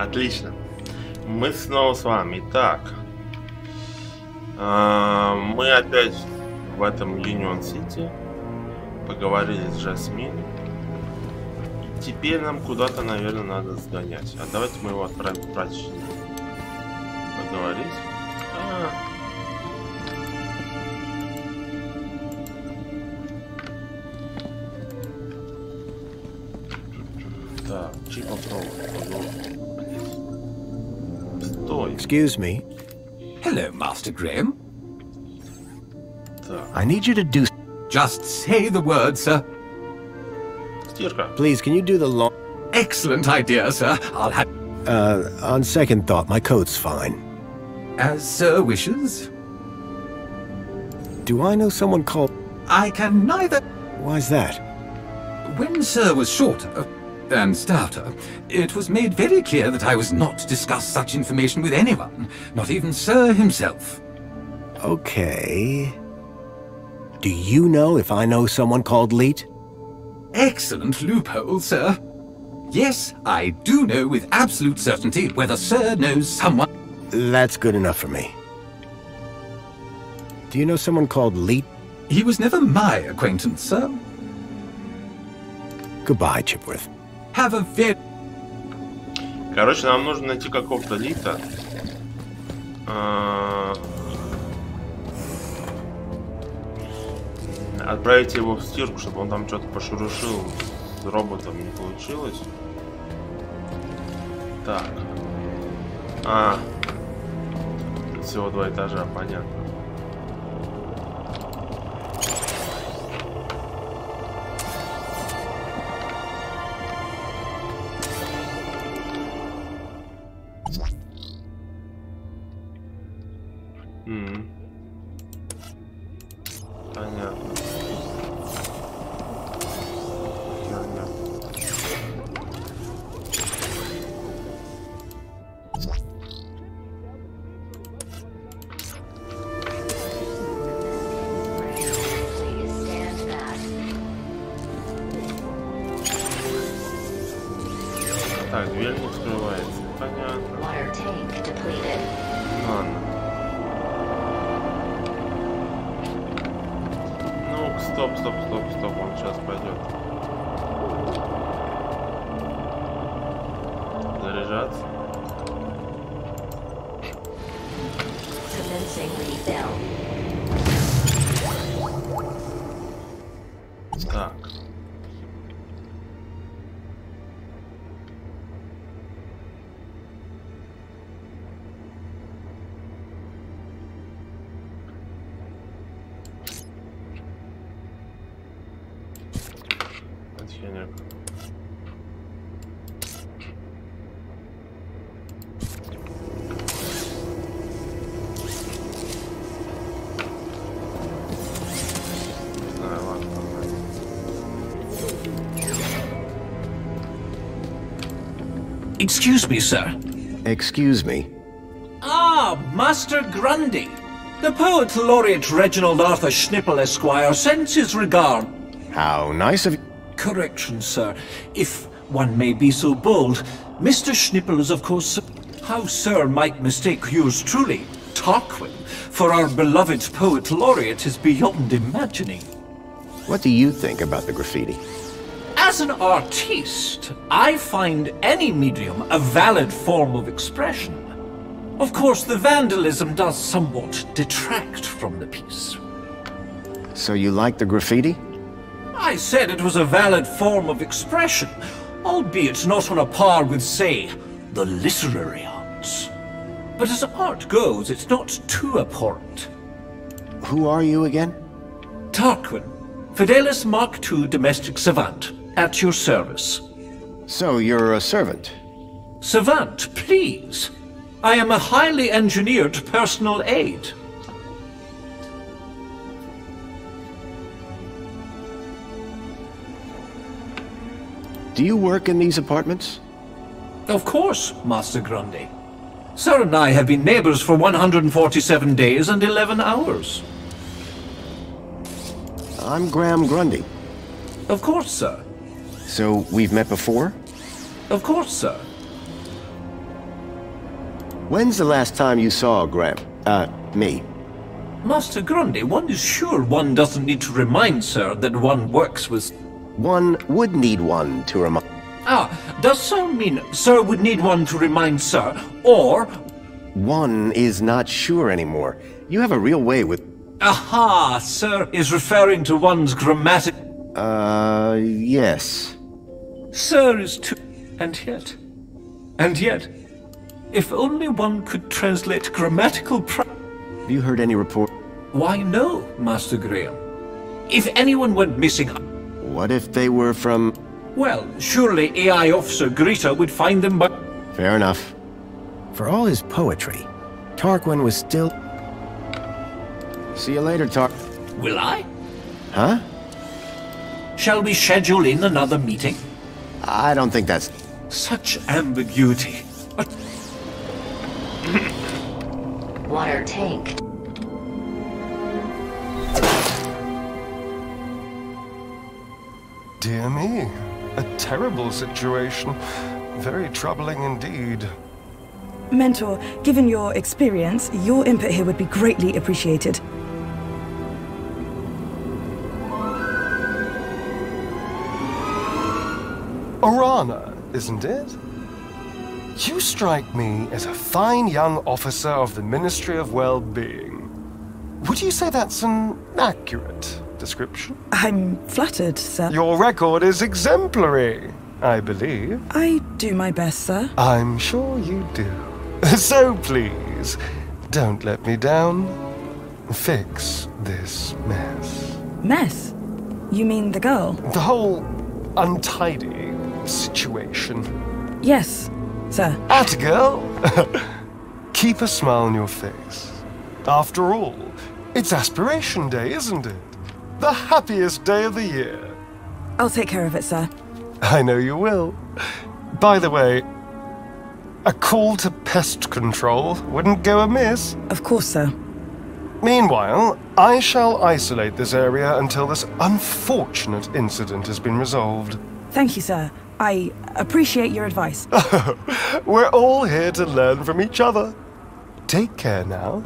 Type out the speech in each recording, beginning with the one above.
Отлично. Мы снова с вами. Итак, мы опять в этом Юнион Сити. Поговорили с Жасмин. И теперь нам куда-то, наверное, надо сгонять. А давайте мы его отправим в прачечную. Поговорить. Так, чип попробуем. Стой. Excuse me. Hello, Master Graham. Так. I need you to do... Just say the word, sir. Стирка. Please, can you do the long... Excellent idea, sir. I'll have... on second thought, my coat's fine. As sir wishes. Do I know someone called... I can neither... Why's that? When sir was shorter and stouter, it was made very clear that I was not to discuss such information with anyone, not even sir himself. Okay... Do you know if I know someone called Leet? Excellent loophole, sir. Yes, I do know with absolute certainty whether sir knows someone... That's good enough for me. Do you know someone called Leet? He was never my acquaintance, sir. Goodbye, Chipworth. Have a very... Короче, нам нужно найти какого-то Лита. Отправить его в стирку, чтобы он там что-то пошурушил. С роботом не получилось. Так. Всего 2 этажа, понятно. Понятно. Херня. Так, дверь не скрывается. Понятно. Ладно. Ну, стоп, он сейчас пойдет. Заряжаться. Так. Отхенек. Excuse me, sir. Excuse me. Ah, Master Grundy. The poet laureate Reginald Arthur Schnippel, Esquire, sends his regard. How nice of you. Correction, sir. If one may be so bold, Mr. Schnippel is, of course... How sir might mistake yours truly, Tarquin, for our beloved poet laureate is beyond imagining. What do you think about the graffiti? As an artiste, I find any medium a valid form of expression. Of course, the vandalism does somewhat detract from the piece. So you like the graffiti? I said it was a valid form of expression, albeit not on a par with, say, the literary arts. But as art goes, it's not too abhorrent. Who are you again? Tarquin, Fidelis Mark II domestic savant, at your service. So you're a servant? Savant, please. I am a highly engineered personal aid. Do you work in these apartments? Of course, Master Grundy. Sir and I have been neighbors for 147 days and 11 hours. I'm Graham Grundy. Of course, sir. So we've met before? Of course, sir. When's the last time you saw me? Master Grundy, one is sure one doesn't need to remind, sir, that one works with... One would need one to remind... Ah, does sir mean sir would need one to remind sir, or... One is not sure anymore. You have a real way with... Aha, sir is referring to one's grammatic... yes. Sir is too... And yet, if only one could translate grammatical Have you heard any report? Why no, Master Graham. If anyone went missing... What if they were from... Well, surely AI Officer Greta would find them by... Fair enough. For all his poetry, Tarquin was still... See you later, Will I? Huh? Shall we schedule in another meeting? I don't think that's... Such ambiguity. Water tank. Dear me, a terrible situation. Very troubling indeed. Mentor, given your experience, your input here would be greatly appreciated. Orana, isn't it? You strike me as a fine young officer of the Ministry of Well-Being. Would you say that's an accurate description? I'm flattered, sir. Your record is exemplary, I believe. I do my best, sir. I'm sure you do. So please, don't let me down. Fix this mess. Mess? You mean the girl? The whole untidy situation. Yes, sir. Atta girl! Keep a smile on your face. After all, it's Aspiration Day, isn't it? The happiest day of the year. I'll take care of it, sir. I know you will. By the way, a call to pest control wouldn't go amiss. Of course, sir. Meanwhile, I shall isolate this area until this unfortunate incident has been resolved. Thank you, sir. I appreciate your advice. We're all here to learn from each other. Take care now.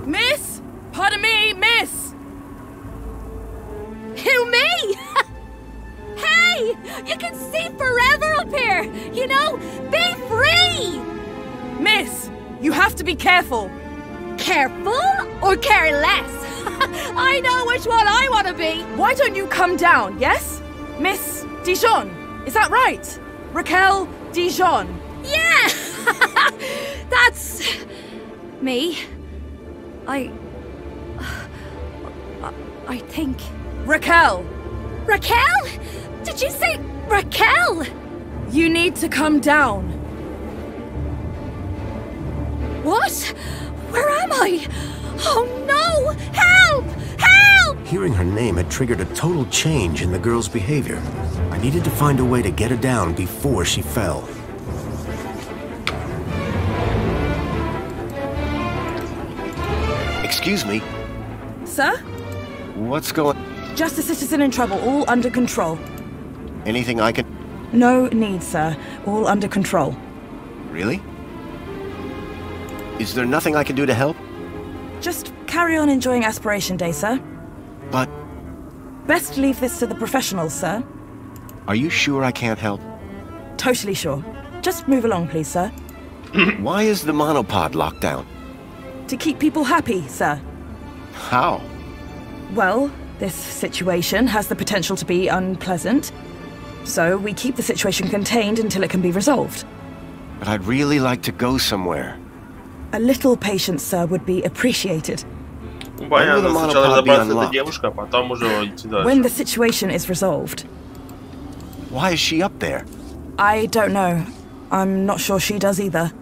Miss? Pardon me, miss! Who, me? Hey! You can see forever up here! You know, be free! Miss, you have to be careful. Careful or careless? I know which one I want to be! Why don't you come down, yes? Miss Dijon, is that right? Raquel Dijon. Yeah! That's... me. I think... Raquel! Raquel? Did you say Raquel? You need to come down. What? Where am I? Oh no! Help! Help! Hearing her name had triggered a total change in the girl's behavior. I needed to find a way to get her down before she fell. Excuse me. Sir? What's going... Just a citizen in trouble, all under control. Anything I can... No need, sir. All under control. Really? Is there nothing I can do to help? Just carry on enjoying Aspiration Day, sir. But... Best leave this to the professionals, sir. Are you sure I can't help? Totally sure. Just move along, please, sir. Why is the monopod locked down? To keep people happy, sir. How? Well, this situation has the potential to be unpleasant. So we keep the situation contained until it can be resolved. But I'd really like to go somewhere. A little patience, sir, would be appreciated. Понятно, сначала разобраться с этой девушкой, а потом уже идти дальше. When the situation is resolved. Why is she up there? I don't know. I'm not sure she does either.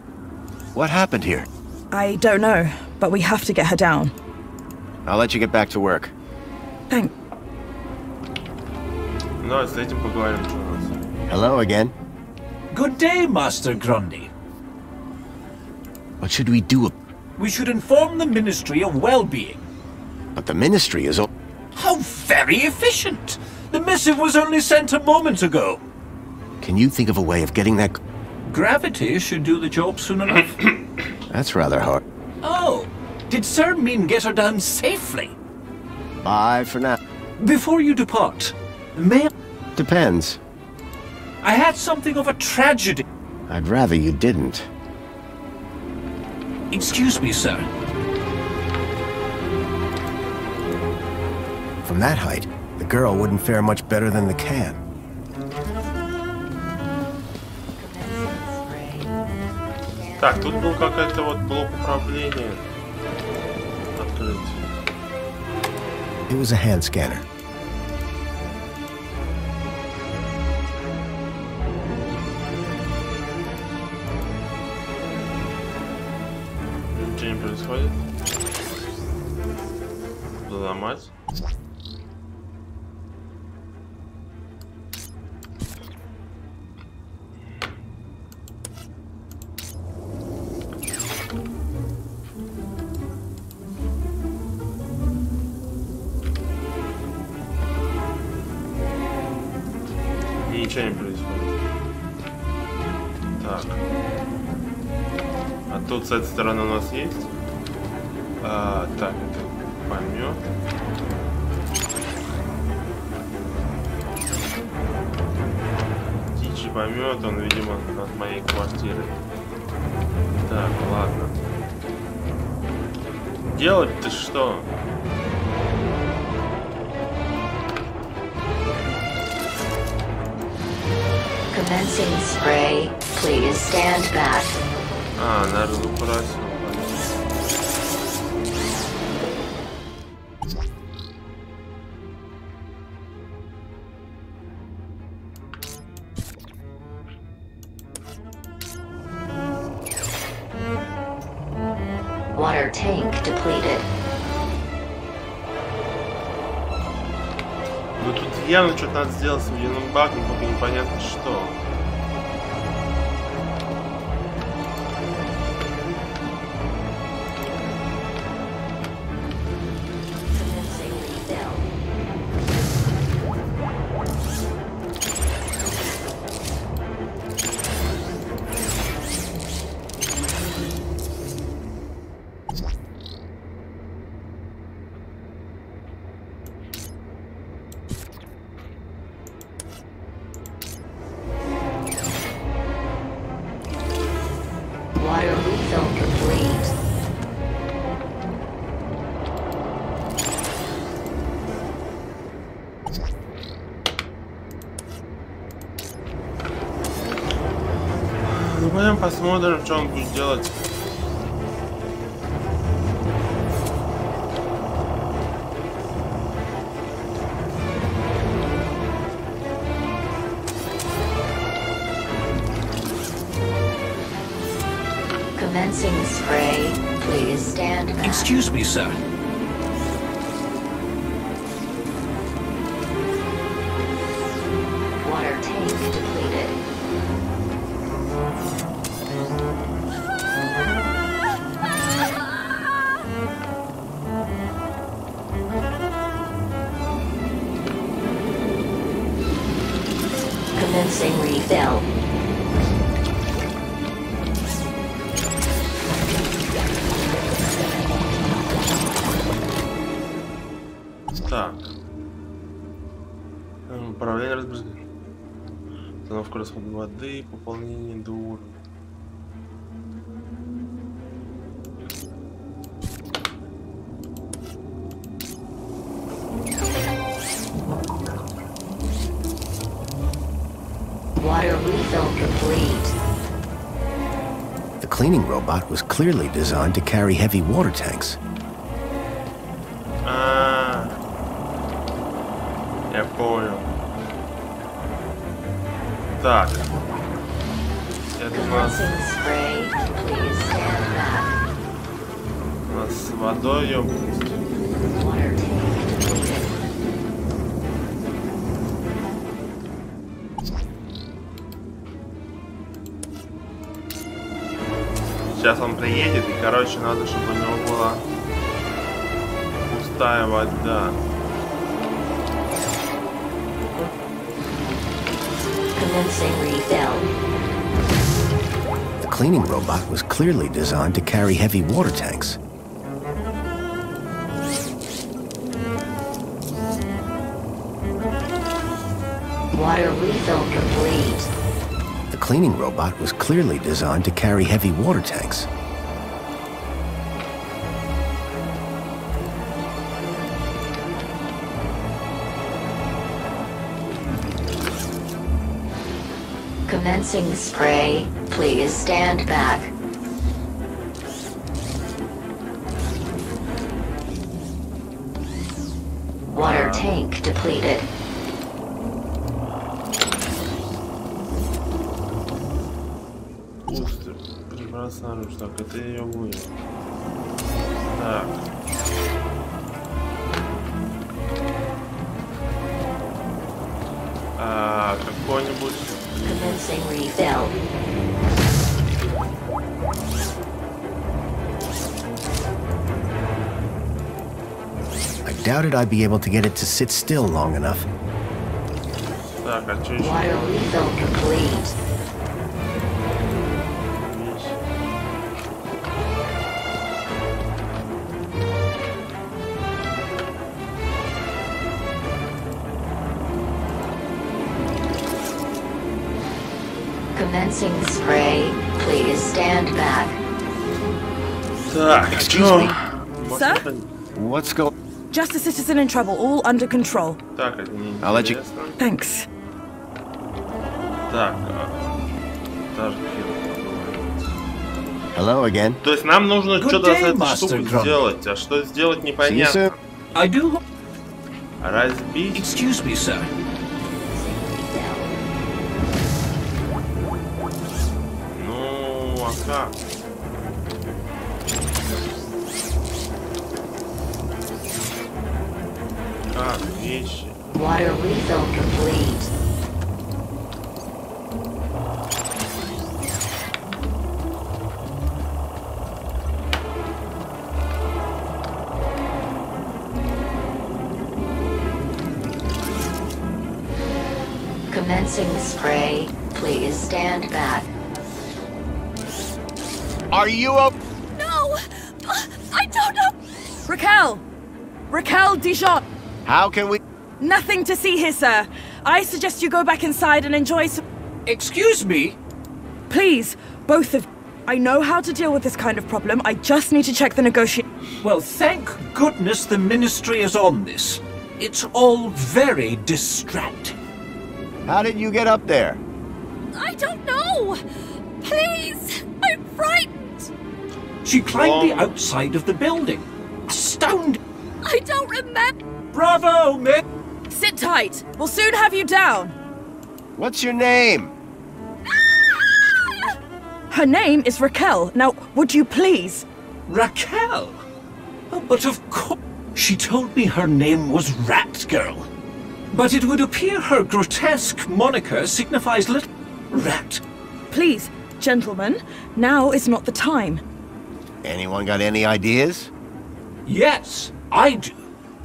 What happened here? I don't know, but we have to get her down. I'll let you get back to work. Thank... Ну, с этим поговорим, что у нас. Hello again. Good day, Master Grundy. What should we do? We should inform the Ministry of Well-Being. But the ministry is... How very efficient! The missive was only sent a moment ago. Can you think of a way of getting that? Gravity should do the job soon enough. That's rather hard. Oh, did Sir mean get her down safely? Bye for now. Before you depart, may I... Depends. I had something of a tragedy. I'd rather you didn't. Excuse me, sir. From that height, the girl wouldn't fare much better than the can. Так, тут был какой-то вот блок управления. Открыть. It was a hand scanner. Ничего не происходит. Взломать. Ничего не происходит. Так. А тут с этой стороны у нас есть? Так, это помет. Птичий помет, он, видимо, над моей квартирой. Так, ладно. Делать-то что? Commencing spray. Please stand back. Наверное, бросил. Water tank depleted. Ну тут явно что-то надо сделать с водяным баком, только непонятно что. Water refill complete. Ну пойдем посмотрим, что он будет делать. Commencing spray. Please stand back. Excuse me, sir. Water tank depleted. Commencing refill. Так. Управление разбрызгиванием. Установка расхода воды, пополнение до уровня. Water refill complete. The cleaning robot was clearly designed to carry heavy water tanks. Я понял. Так. Это у нас... Spray. Please stand back. У нас с водой емкость. Water tank depleted. Сейчас он приедет, и, короче, надо, чтобы у него была пустая вода. Commencing refill. The cleaning robot was clearly designed to carry heavy water tanks. Water refill complete. The cleaning robot was clearly designed to carry heavy water tanks. Commencing spray. Please stand back. Water tank depleted. Ух ты, прекрасно оружие. Так, это я ее вывел. Так. Какой-нибудь... Commencing refill. I doubted I'd be able to get it to sit still long enough. Так, а что еще? Water refill complete. Commencing spray. Please stand back. Так, Excuse me. Sir? What's going... Just a citizen in trouble, all under control. Так, это не I'll let you- интересно. Thanks. Так, Hello again. то есть нам нужно Good что-то с day, этой Master штукой Grunt. сделать, а что сделать See you непонятно. soon. I do. Разбить? Excuse me, sir. Ну, а как? Как вещи? Water refill complete. Commencing spray. Please stand back. Are you up? No! I don't know! Raquel! Raquel Dijon! How can we... Nothing to see here, sir. I suggest you go back inside and enjoy some... Excuse me? Please, both of... I know how to deal with this kind of problem. I just need to check the negotiation. Well, thank goodness the Ministry is on this. It's all very distracting. How did you get up there? I don't know! Please! I'm frightened! She climbed the outside of the building. Astounding. I don't remember. Bravo, Mick! Sit tight. We'll soon have you down. What's your name? Her name is Raquel. Now, would you please? Raquel? Oh, but of course. She told me her name was Rat Girl. But it would appear her grotesque moniker signifies little... Rat. Please, gentlemen, now is not the time. Anyone got any ideas? Yes, I do.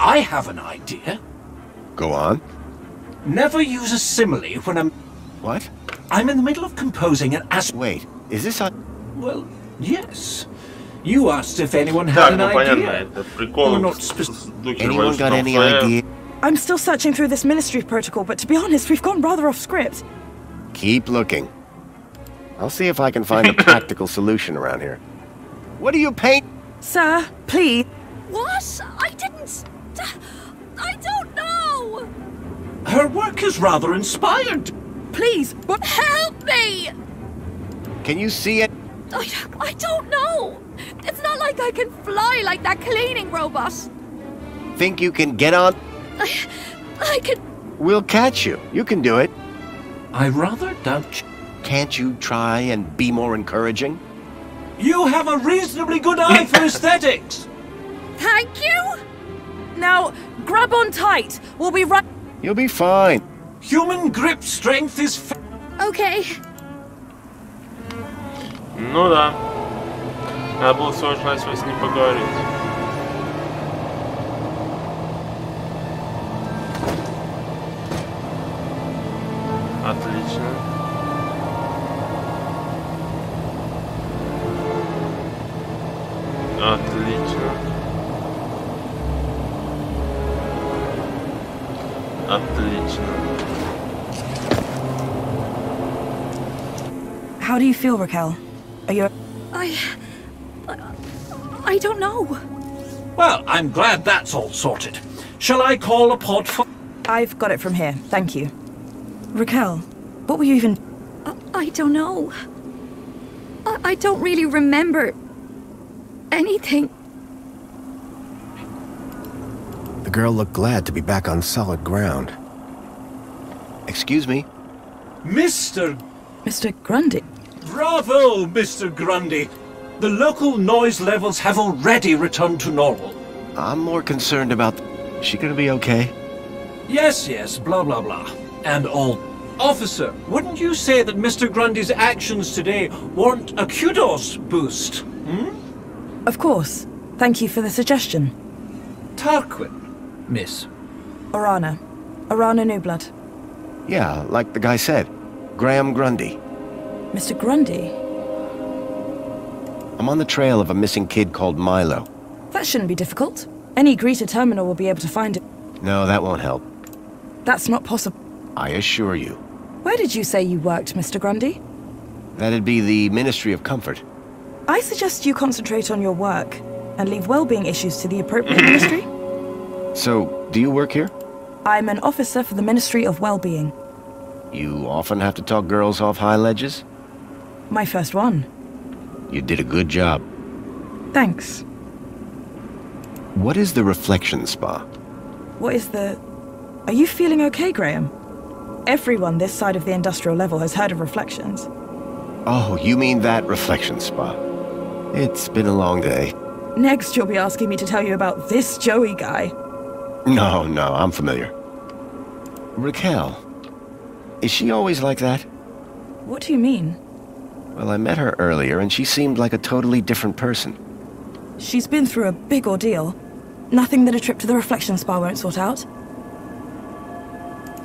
I have an idea. Go on. Never use a simile when What? I'm in the middle of composing an Wait, is this a... Well, yes. You asked if anyone Так, had an ну понятно, idea. это прикол We're not с spec- духе Anyone got any Revolution idea? I'm still searching through this ministry protocol, but to be honest, we've gone rather off script. Keep looking. I'll see if I can find a practical solution around here. What do you paint? Sir, please. What? I didn't... I don't know! Her work is rather inspired. Please, but Help me! Can you see it? I don't know! It's not like I can fly like that cleaning robot. Think you can get on? I can... We'll catch you. You can do it. I rather doubt Can't you try and be more encouraging? you have a reasonably good eye for aesthetics. Thank you? now grab on tight. We'll be right. You'll be fine. Human grip strength is... Okay. Ну да. Надо было всего лишь начать с ним поговорить. Отлично. Отлично. Отлично. How do you feel, Raquel? Are you... I don't know. Well, I'm glad that's all sorted. Shall I call a pod for... I've got it from here, thank you. Raquel, what were you even... I don't know. I don't really remember anything. The girl looked glad to be back on solid ground. Excuse me? Mr. Grundy? Bravo, Mr. Grundy. The local noise levels have already returned to normal. I'm more concerned about... Is she gonna be okay? Yes, blah, blah, blah. And all. Officer, wouldn't you say that Mr. Grundy's actions today warrant a kudos boost? Hmm? Of course. Thank you for the suggestion. Tarquin, miss. Orana. Orana Newblood. Yeah, like the guy said. Graham Grundy. Mr. Grundy? I'm on the trail of a missing kid called Milo. That shouldn't be difficult. Any greeter terminal will be able to find it. No, that won't help. That's not possible. I assure you. Where did you say you worked, Mr. Grundy? That'd be the Ministry of Comfort. I suggest you concentrate on your work and leave well-being issues to the appropriate ministry. So, do you work here? I'm an officer for the Ministry of Well-being. You often have to talk girls off high ledges? My first one. You did a good job. Thanks. What is the reflection spa? What is the... Are you feeling okay, Graham? Everyone this side of the industrial level has heard of reflections. Oh, you mean that reflection spa. It's been a long day. Next, you'll be asking me to tell you about this Joey guy. No, I'm familiar. Raquel. Is she always like that? What do you mean? Well, I met her earlier, and she seemed like a totally different person. She's been through a big ordeal. Nothing that a trip to the reflection spa won't sort out.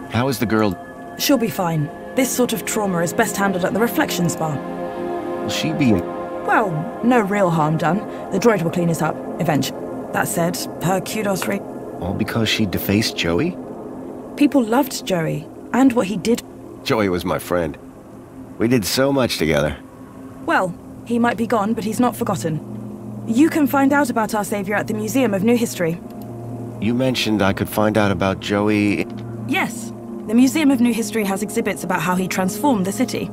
How is the girl? She'll be fine. This sort of trauma is best handled at the reflection spa. Will she be in... Well, no real harm done. The droid will clean it up, eventually. That said, her kudos rate... All because she defaced Joey? People loved Joey, and what he did... Joey was my friend. We did so much together. Well, he might be gone, but he's not forgotten. You can find out about our savior at the Museum of New History. You mentioned I could find out about Joey... Yes. The Museum of New History has exhibits about how he transformed the city.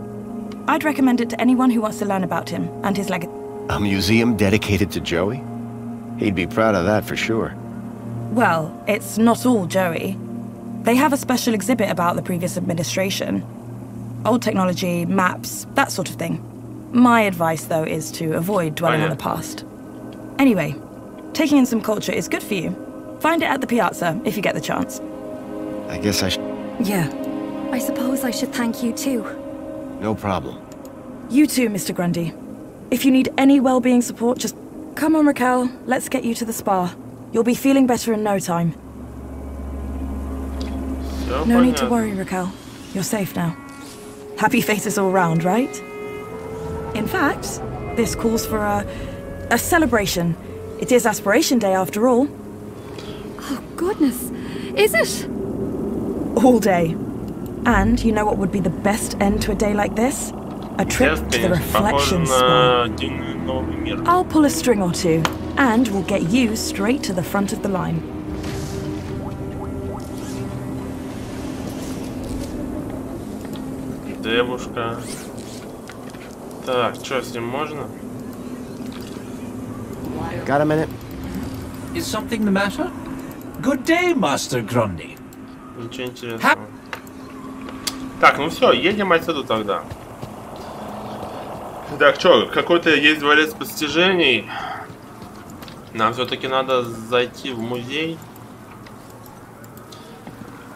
I'd recommend it to anyone who wants to learn about him and his legacy. A museum dedicated to Joey? He'd be proud of that for sure. Well, it's not all Joey. They have a special exhibit about the previous administration. Old technology, maps, that sort of thing. My advice, though, is to avoid dwelling on the past. Anyway, taking in some culture is good for you. Find it at the piazza, if you get the chance. I guess I should... Yeah. I suppose I should thank you too. No problem. You too, Mr. Grundy. If you need any well-being support, just... Come on, Raquel. Let's get you to the spa. You'll be feeling better in no time. No need to worry, Raquel. You're safe now. Happy faces all round, right? In fact, this calls for a celebration. It is Aspiration Day after all. Oh, goodness. Is it? All day. And you know what would be the best end to a day like this? A trip to the reflection spa. I'll pull a string or two, and we'll get you straight to the front of the line. Девушка. Так, что, с ним можно? Got a minute? Is something the matter? Good day, Master Grundy. Ничего интересного. Так, ну все, едем отсюда тогда. Так, что, какой-то есть дворец постижений. Нам все-таки надо зайти в музей.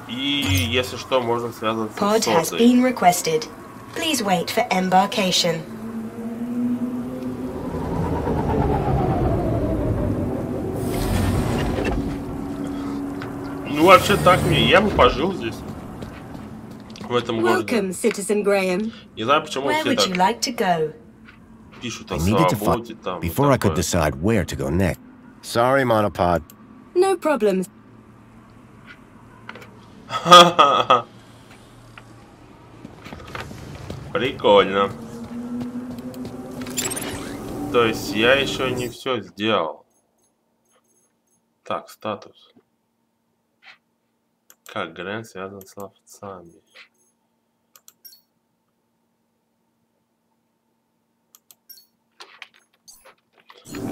И, если что, можно связаться с Pod has Созой. been requested. Please wait for embarkation. Ну, вообще так мне, я бы пожил здесь. в этом городе. Welcome, Citizen Graham. Не знаю, почему Where все would you так like to go? пишут I о needed to свободе find там. before I could decide where to go next. Sorry, monopod. No problem. Прикольно. То есть я еще не все сделал. Так, статус. Как Грэн связан с ловцами?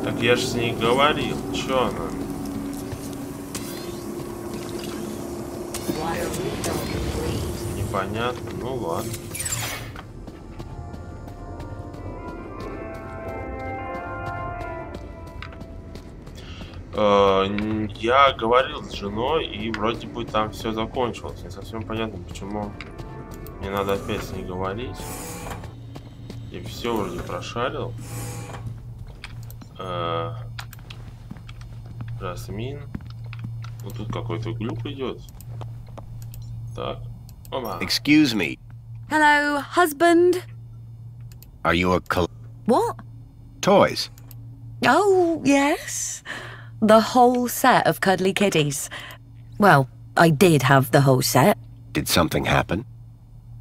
Так я же с ней говорил. Чё она? Water refill complete. Непонятно. Ну ладно. Я говорил с женой, и вроде бы там все закончилось. Не совсем понятно, почему мне надо опять с ней говорить. И все вроде прошарил. Жасмин. Вот тут какой-то глюк идет. Так. Ома. Excuse me. Hello, husband. Are you a What? toys? Oh, yes. The whole set of cuddly kitties. Well, I did have the whole set. Did something happen?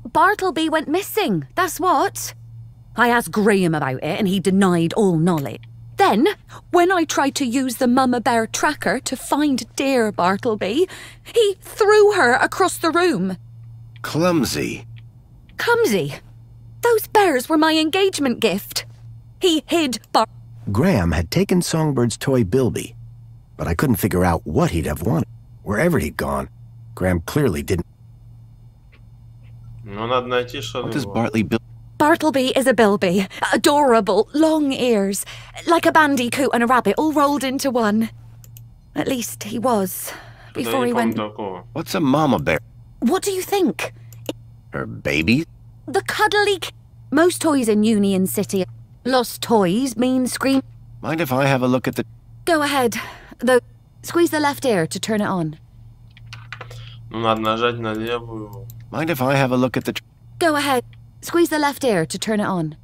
Bartleby went missing, that's what. I asked Graham about it and he denied all knowledge. Then, when I tried to use the Mama Bear tracker to find dear Bartleby, he threw her across the room. Clumsy. Clumsy. Those bears were my engagement gift. He hid Graham had taken Songbird's toy Bilby, but I couldn't figure out what he'd have wanted. Wherever he'd gone, Graham clearly didn't. Ну, надо найти что-то. What does Bartley Bill? Bartleby is a bilby. Adorable, long ears. Like a bandicoot and a rabbit all rolled into one. At least he was. Before he went... What's a mama bear? What do you think? Her baby? The cuddly... Most toys in Union City. Lost toys mean scream... Mind if I have a look at the... Go ahead. Though, squeeze the left ear to turn it on. Ну, надо нажать на левую. Mind if I have a look at the... Go ahead. Squeeze the left ear to turn it on.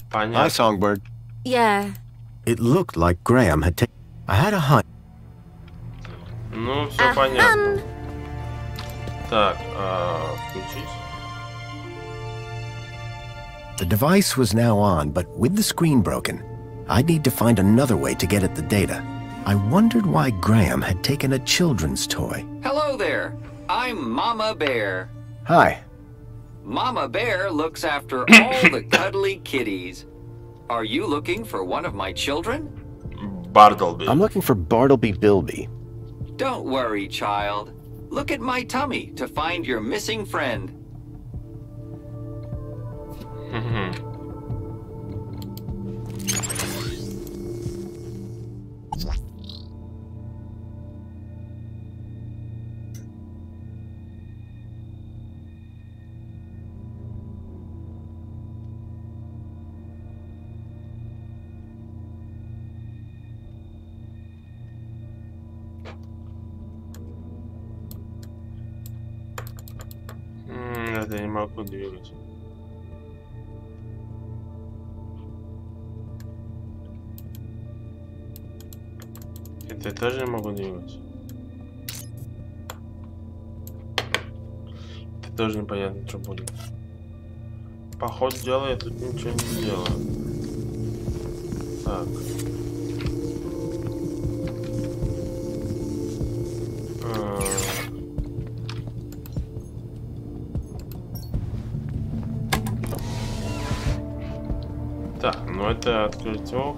Понятно. Hi, Songbird. Yeah. It looked like Graham had taken... I had a hunch. Ну, все понятно. Так, включить. The device was now on, but with the screen broken, I'd need to find another way to get at the data. I wondered why Graham had taken a children's toy. Hello there. I'm Mama Bear. Hi. Mama Bear looks after all the cuddly kitties. Are you looking for one of my children? Bartleby. I'm looking for Bartleby Bilby. Don't worry, child. Look at my tummy to find your missing friend. Это я не могу двигать. Это я тоже не могу двигать. Это тоже непонятно, что будет. По ходу дела я тут ничего не делаю. Так. Так, ну это открыть окно.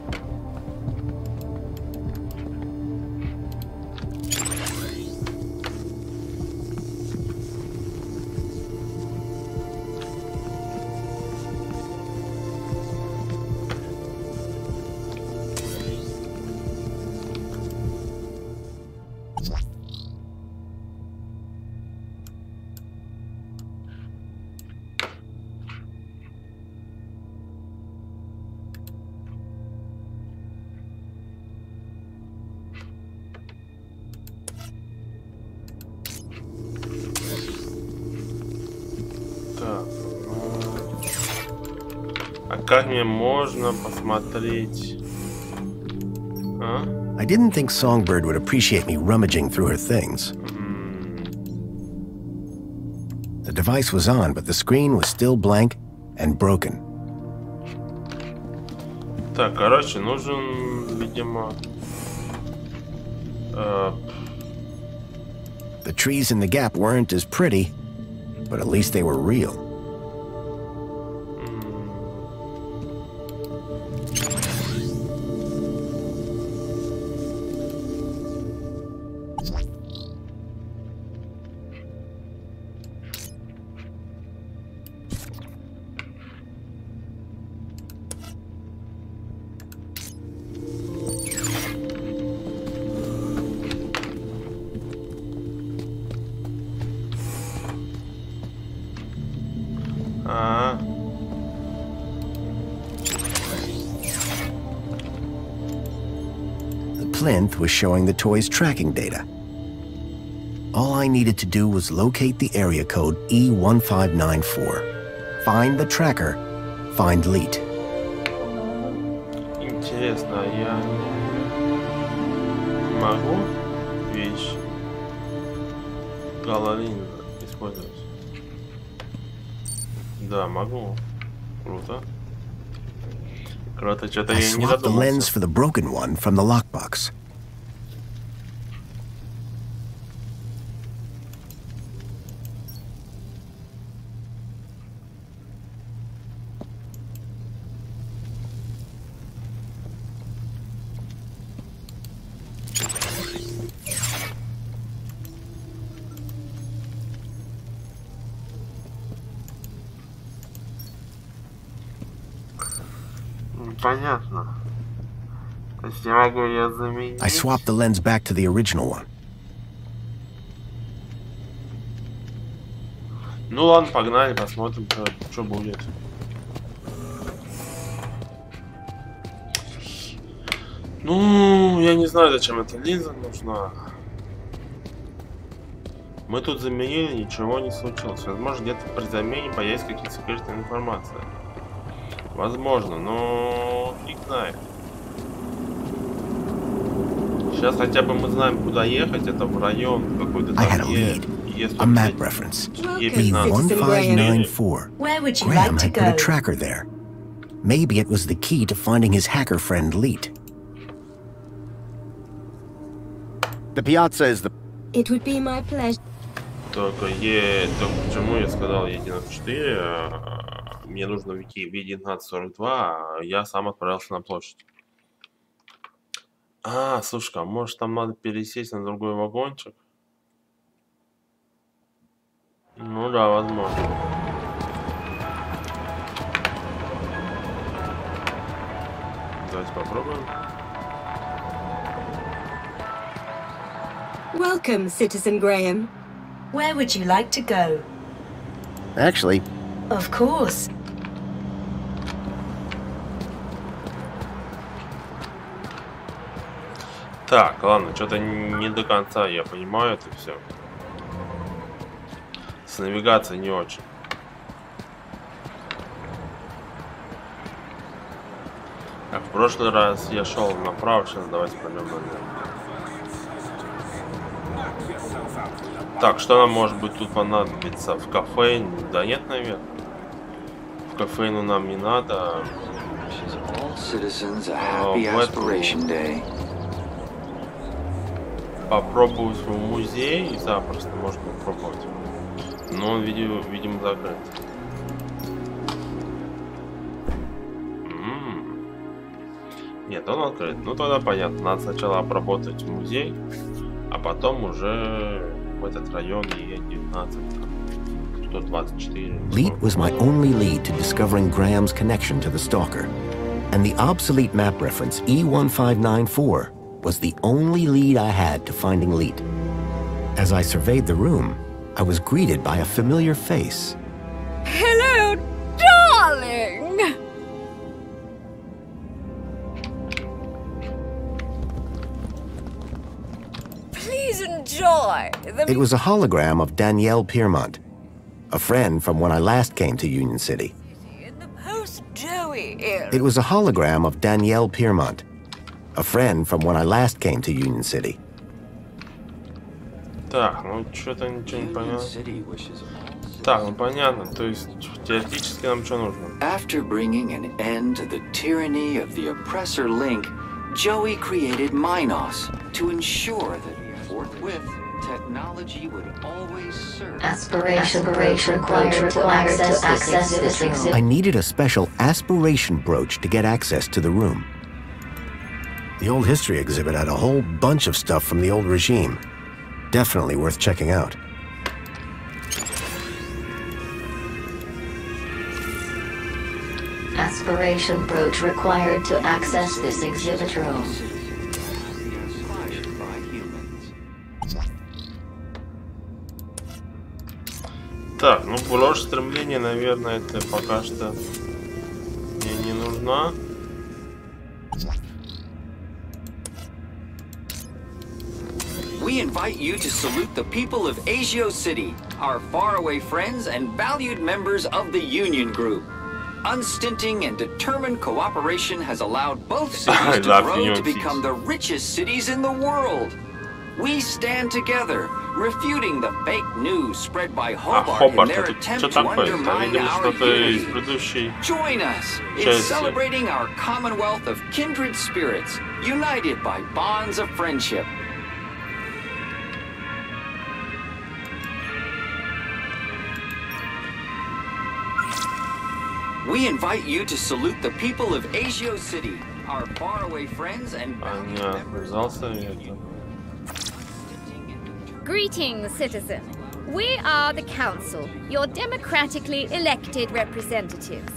Так, как мне можно посмотреть? А? I didn't think Songbird would appreciate me rummaging through her things. The device was on, but the screen was still blank and broken. Так, короче, нужен, видимо... The trees in the gap weren't as pretty, but at least they were real. Plinth was showing the toy's tracking data. All I needed to do was locate the area code E1594, find the tracker, find Leet. Интересно, я могу вещь Галарин использовать? Да, могу. Круто. Что-то I я не swapped the lens задумался. for the broken one from the lockbox. Понятно. То есть я могу ее заменить. I swapped the lens back to the original one. Ну ладно, погнали, посмотрим, что будет. Ну, я не знаю, зачем эта линза нужна. Мы тут заменили, ничего не случилось. Возможно, где-то при замене появится какие-то секретные информации. Возможно, но фиг знает. Сейчас хотя бы мы знаем, куда ехать. Это в район какой-то I had a там lead, a map reference. E1594. Where would you Graham like to had put a go? tracker there. Maybe it was the key to finding his hacker friend Leet. The piazza is the... It would be my pleasure. Только почему я сказал Е94, мне нужно войти в Е1942, а я сам отправился на площадь. А, слушай, а может там надо пересесть на другой вагончик? Ну да, возможно. Давайте попробуем. Welcome, Citizen Graham. Where would you like to go? Actually, Of course. Так, ладно, что-то не до конца я понимаю это все. С навигацией не очень. Как в прошлый раз я шел направо, сейчас давайте пойдем налево. Так, что нам может быть тут понадобится? В кафе? Да нет, наверное. В кофейну нам не надо. Попробовать в музей запросто можно попробовать. Но он, видимо, закрыт. Нет, он открыт. Ну тогда понятно. Надо сначала обработать музей, а потом уже в этот район Е19, 124. Leet was my only lead to discovering Graham's connection to the stalker. And the obsolete map reference E1594 was the only lead I had to finding Leet. As I surveyed the room, I was greeted by a familiar face. Hello, darling! Please enjoy the... It was a hologram of Danielle Piermont, a friend from when I last came to Union City. in the post-Joe It was a hologram of Danielle Piermont, a friend from when I last came to Union City. Так, ну что-то ничего не понятно. Так, ну понятно, то есть теоретически нам что нужно? After bringing an end to the tyranny of the oppressor Link, Joey created Minos to ensure that forthwith technology would always serve. Aspiration required to access this exhibit. I needed a special aspiration brooch to get access to the room. The old history exhibit had a whole bunch of stuff from the old regime. Definitely worth checking out. Aspiration brooch required to access this exhibit room. Так, ну брошь стремления, наверное, это пока что мне не нужна. We invite you to salute the people of Asio City, our faraway friends and valued members of the Union Group. Unstinting and determined cooperation has allowed both cities to grow to become the richest cities in the world. We stand together, refuting the fake news spread by Hobart in their attempt to undermine our unity. Join us in celebrating our commonwealth of kindred spirits, united by bonds of friendship. We invite you to salute the people of Asio City, our faraway friends and Greetings, citizen. We are the Council, your democratically elected representatives.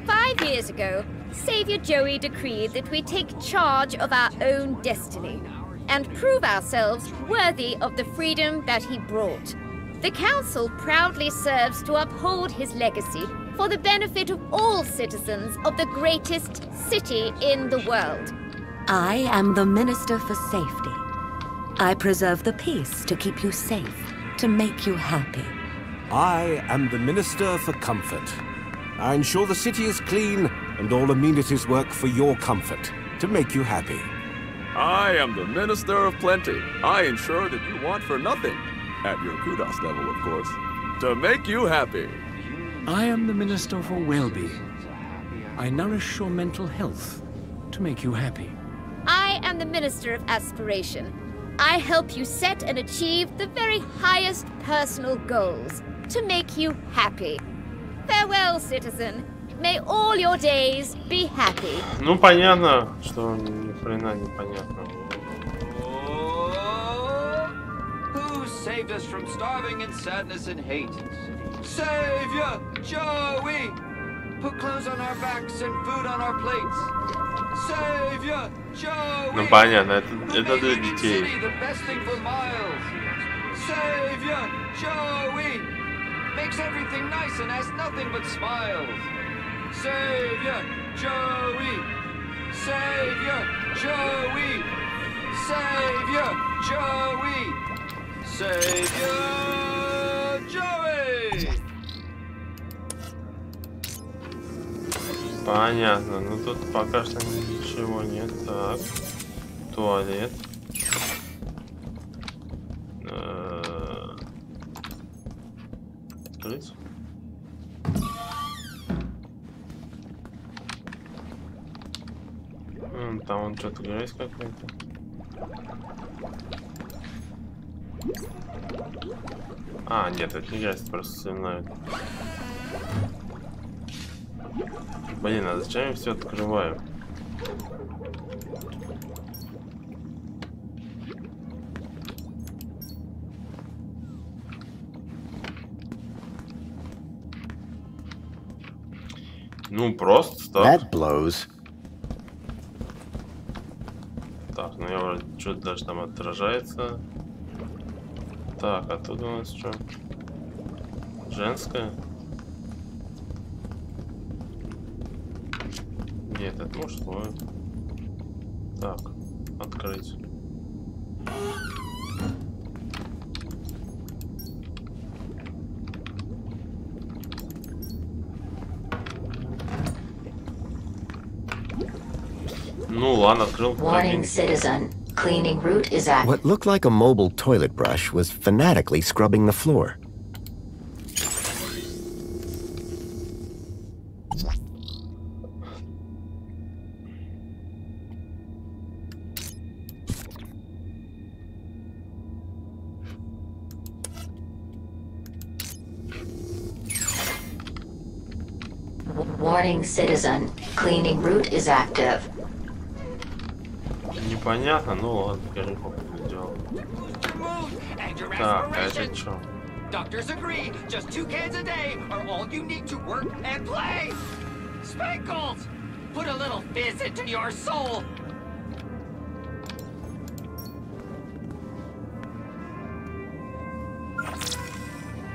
5 years ago, Savior Joey decreed that we take charge of our own destiny and prove ourselves worthy of the freedom that he brought. The Council proudly serves to uphold his legacy for the benefit of all citizens of the greatest city in the world. I am the Minister for Safety. I preserve the peace to keep you safe, to make you happy. I am the Minister for Comfort. I ensure the city is clean and all amenities work for your comfort, to make you happy. I am the Minister of Plenty. I ensure that you want for nothing, at your kudos level, of course, to make you happy. I am the Minister for Well-being. I nourish your mental health to make you happy. I am the Minister of Aspiration. I help you set and achieve the very highest personal goals to make you happy. Farewell, citizen. May all your days be happy. Ну понятно, что ни хрена не понятно. Who saved us from starving in sadness and hate? Savior Joey! Put clothes on our backs and food on our plates. Savior Joey! Ну понятно, это для детей. The best thing for miles. Savior Joey! Makes everything nice and has nothing but smiles. Savior Joey! Savior Joey! Savior Joey! Savior Joey! Понятно, ну тут пока что ничего нет. Так, туалет. Открыть. Там вон что-то грязь какая-то. А, нет, это не грязь, это просто свиная. Блин, а зачем я все открываю? Ну, просто стоп. That blows. Так, ну я вроде что-то даже там отражается. Так, а тут у нас что? Женская? Нет, это мужское. Так, открыть. Ну ладно, открыл. Warning, citizen. Cleaning route is active. What looked like a mobile toilet brush was fanatically scrubbing the floor. Warning, citizen. Cleaning route is active. Непонятно, ну ладно, скажи, как это делал. Так, а это что? Doctors agree, just 2 cans a day are all you need to work and play. Spankles, put a little fizz into your soul.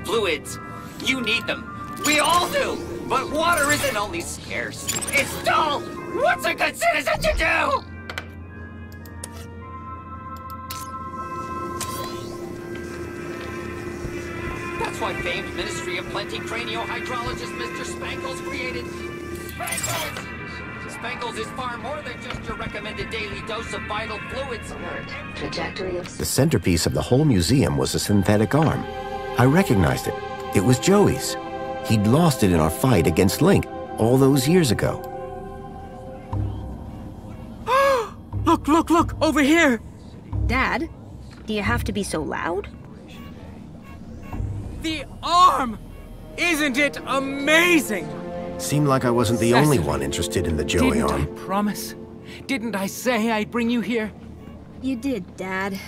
Fluids, you need them. We all do. But water isn't only scarce, it's dull! What's a good citizen to do? That's why famed Ministry of Plenty craniohydrologist Mr. Spankles created Spankles! Spankles is far more than just your recommended daily dose of vital fluids. Trajectory of... The centerpiece of the whole museum was a synthetic arm. I recognized it. It was Joey's. He'd lost it in our fight against Link all those years ago. Look, look, look! Over here! Dad, do you have to be so loud? The arm! Isn't it amazing? Seemed like I wasn't the only one interested in the Joey arm. Didn't I promise? Didn't I say I'd bring you here? You did, Dad.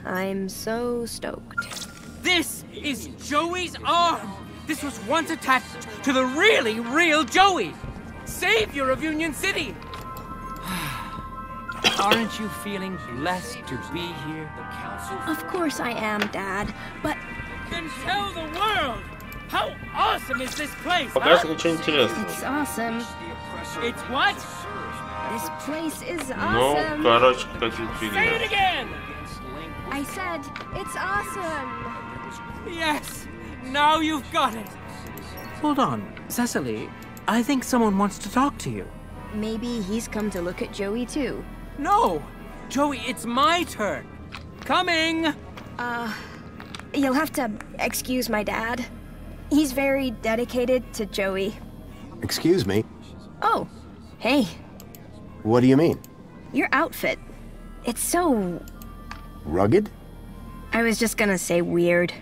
I'm so stoked. This is Joey's arm! This was once attached to the really real Joey! Savior of Union City! Aren't you feeling blessed to be here? Of course I am, Dad, but... Then tell the world! How awesome is this place, Покажи ничего интересного. It's awesome. It's what? This place is Ну, awesome. короче, какая-то Say it фигня. again! I said, it's awesome. Yes! Now you've got it! Hold on, Cecily. I think someone wants to talk to you. Maybe he's come to look at Joey too. No! Joey, it's my turn! Coming! You'll have to excuse my dad. He's very dedicated to Joey. Excuse me? Oh, hey. What do you mean? Your outfit. It's so... Rugged? I was just gonna say weird.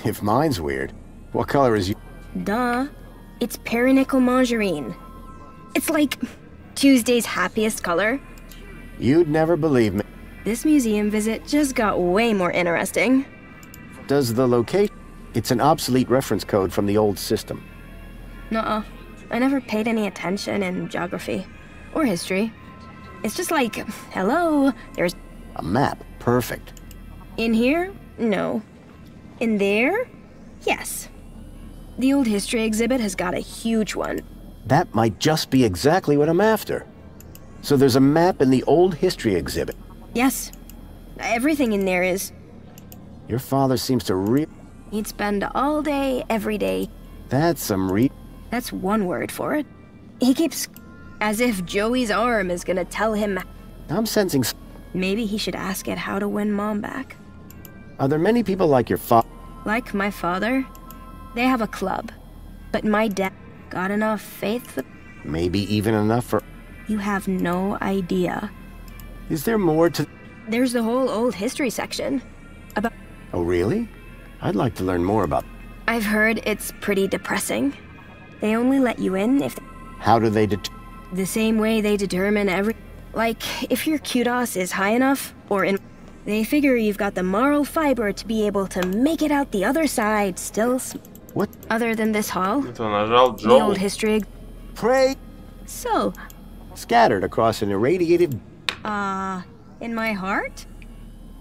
If mine's weird, what color is you? Duh. It's perinickel margarine. It's like Tuesday's happiest color. You'd never believe me. This museum visit just got way more interesting. Does the location... It's an obsolete reference code from the old system. Nuh-uh. I never paid any attention in geography. Or history. It's just like, hello, there's... A map. Perfect. In here? No. In there? Yes. The old history exhibit has got a huge one. That might just be exactly what I'm after. So there's a map in the old history exhibit. Yes. Everything in there is. Your father seems to He'd spend all day, every day. That's some That's one word for it. He keeps... As if Joey's arm is gonna tell him... I'm sensing... Maybe he should ask it how to win Mom back. Are there many people like your father? Like my father? They have a club. But my dad got enough faith with... Maybe even enough for... You have no idea. Is there more to... There's the whole old history section. About... Oh, really? I'd like to learn more about... I've heard it's pretty depressing. They only let you in if... How do they The same way they determine every... Like, if your kudos is high enough, or in... They figure you've got the moral fiber to be able to make it out the other side still... What? Other than this hall? The The old history... Pray... So... Scattered across an irradiated... in my heart?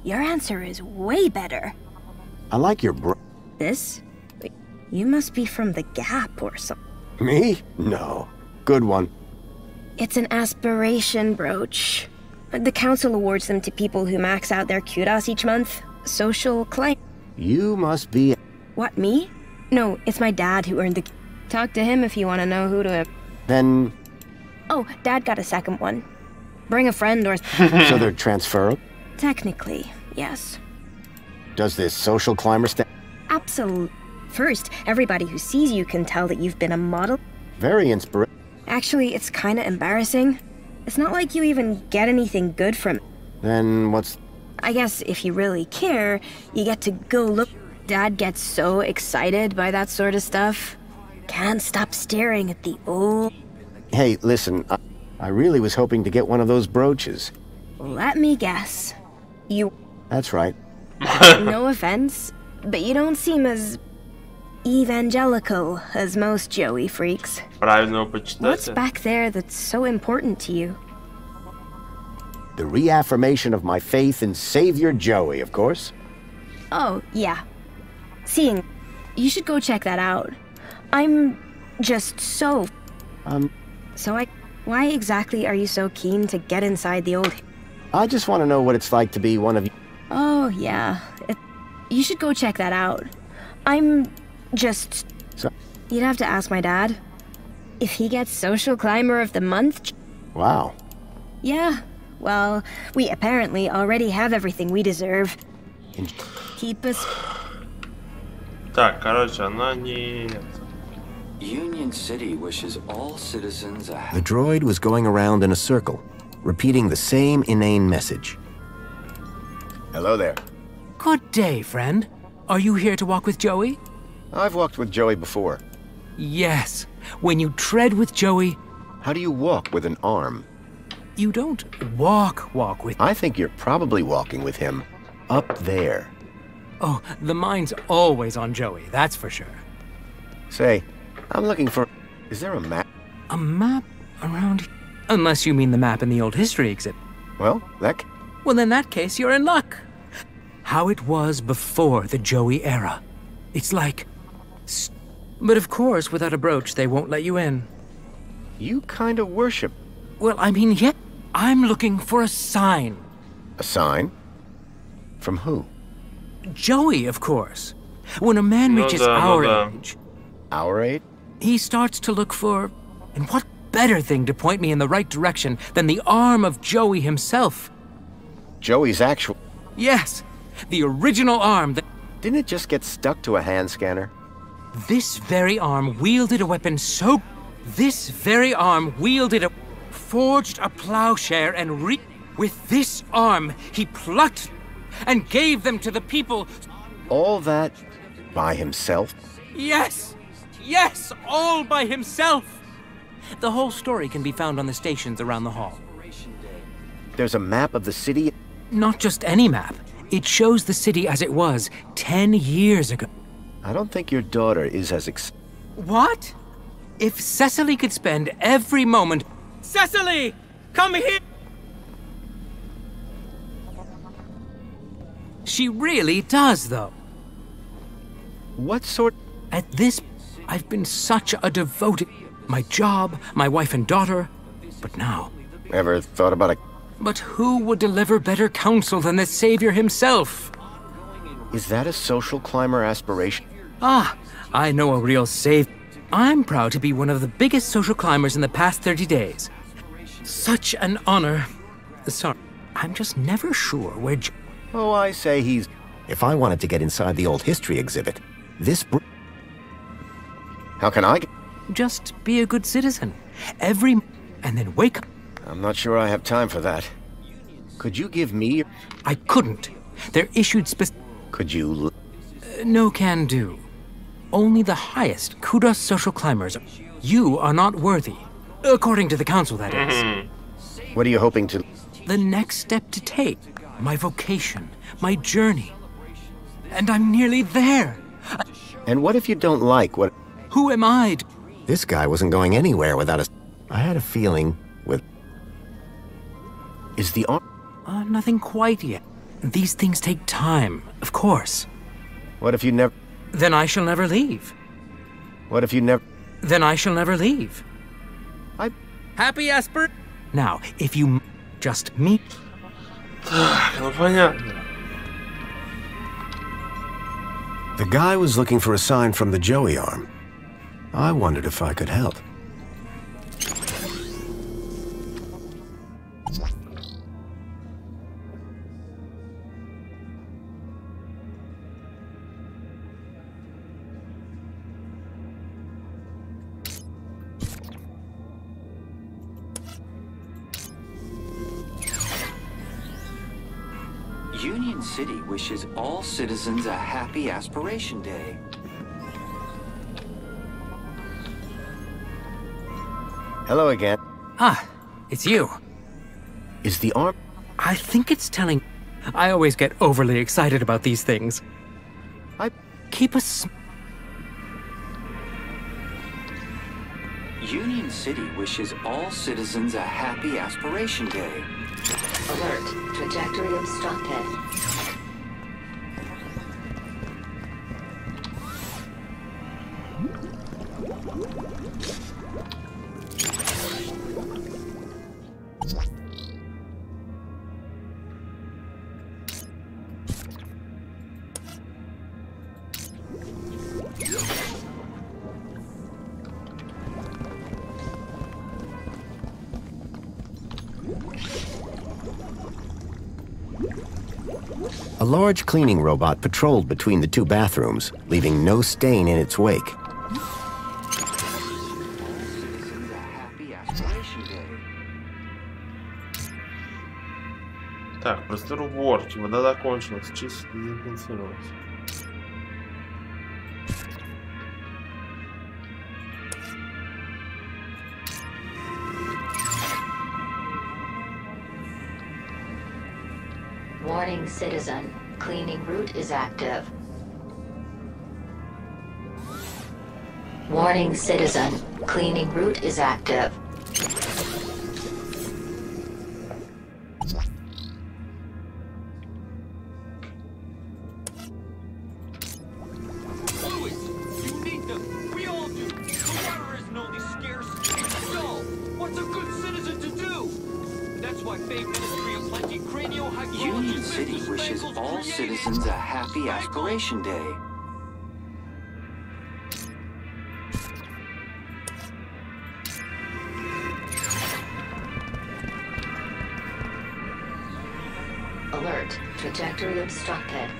Your answer is way better. I like your This? You must be from the Gap or something. Me? No. Good one. It's an aspiration brooch. The council awards them to people who max out their kudos each month. Social climb. You must be... What, me? No, it's my dad who earned the... Talk to him if you want to know who to... Then... Oh, Dad got a second one. bring a friend or... So they're transferable? Technically, yes. Does this social climber Absolutely. First, everybody who sees you can tell that you've been a model. Very inspirational. Actually, it's kinda embarrassing. It's not like you even get anything good from it. Then what's... I guess if you really care, you get to go look. Dad gets so excited by that sort of stuff. Can't stop staring at the old... Hey, listen, I really was hoping to get one of those brooches. Let me guess. You... That's right. No offense, but you don't seem as... evangelical as most Joey freaks. What's back there that's so important to you? The reaffirmation of my faith in Savior Joey, of course. Oh, yeah. Seeing... You should go check that out. I'm just so... So why exactly are you so keen to get inside the old... I just want to know what it's like to be one of you. Oh, yeah. You should go check that out. I'm just... So... You'd have to ask my dad. If he gets Social Climber of the Month... Wow. Yeah. Well, we apparently already have everything we deserve. Keep us... Так, короче, она не... Union City wishes all citizens a... The droid was going around in a circle, repeating the same inane message. Hello there. Good day, friend. Are you here to walk with Joey? I've walked with Joey before. Yes. When you tread with Joey... How do you walk with an arm? You don't walk with... I think you're probably walking with him. Up there. Oh, the mind's always on Joey, that's for sure. Say, I'm looking for... Is there a map? A map around here? Unless you mean the map in the old history exhibit. Well, Well, in that case, you're in luck. How it was before the Joey era. It's like... But of course, without a brooch, they won't let you in. You kind of worship... Well, I mean, yeah, I'm looking for a sign. A sign? From who? Joey, of course. When a man reaches our age... Our age? He starts to look for... And what better thing to point me in the right direction than the arm of Joey himself? Joey's actual... Yes, the original arm that... Didn't it just get stuck to a hand scanner? This very arm wielded a weapon so... This very arm wielded a... Forged a plowshare and with this arm, he plucked and gave them to the people. All that by himself? Yes! Yes, all by himself! The whole story can be found on the stations around the hall. There's a map of the city? Not just any map. It shows the city as it was 10 years ago. I don't think your daughter is as What? If Cecily could spend every moment... Cecily! Come here! She really does, though. What sort... At this... I've been such a devoted... My job, my wife and daughter... But now... Ever thought about a... But who would deliver better counsel than the Savior himself? Is that a social climber aspiration? Ah, I know a real Savior. I'm proud to be one of the biggest social climbers in the past 30 days. Such an honor. Sorry, I'm just never sure where... Oh, I say he's... If I wanted to get inside the old history exhibit, this... How can I... Just be a good citizen. And then wake up. I'm not sure I have time for that. Could you give me... I couldn't. They're issued Could you... No can do. Only the highest kudos social climbers. You are not worthy. According to the council, that is. What are you hoping to... The next step to take. My vocation. My journey. And I'm nearly there. And what if you don't like what... Who am I? This guy wasn't going anywhere without a... I had a feeling with... Is the arm... Nothing quite yet. These things take time, of course. What if you never... Then I shall never leave. What if you never... Then I shall never leave. Happy Esper? Now, if you just meet... Ну понятно. The guy was looking for a sign from the Joey arm. I wondered if I could help. Union City wishes all citizens a happy Aspiration Day. Hello again. Ah, it's you. Is the arm... I think it's telling... I always get overly excited about these things. Keep us... Union City wishes all citizens a happy Aspiration Day. Alert. Trajectory obstructed. A large cleaning robot patrolled between the two bathrooms, leaving no stain in its wake. Так, простор уборки. Вода закончилась. Чистить и дезинфицировать. Warning citizen. Cleaning route is active. Warning citizen. Cleaning route is active. Union City wishes all citizens a happy Aspiration Day. Alert. Trajectory obstructed.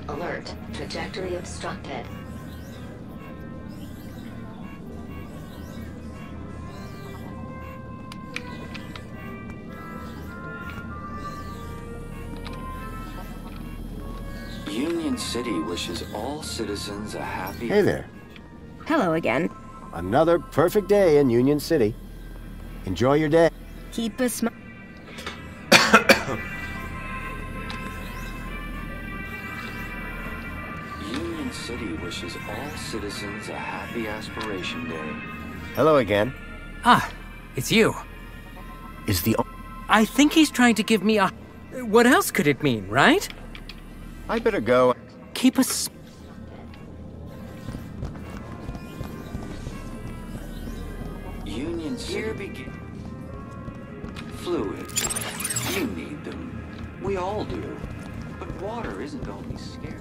Alert. Trajectory obstructed. Union City wishes all citizens a happy... Hey there. Hello again. Another perfect day in Union City. Enjoy your day. Keep a smile. Union City wishes all citizens a happy Aspiration Day. Hello again. Ah, it's you. Is the... I think he's trying to give me a... What else could it mean, right? I better go. Keep us... Union City begin. Fluids. You need them. We all do. But water isn't only scarce.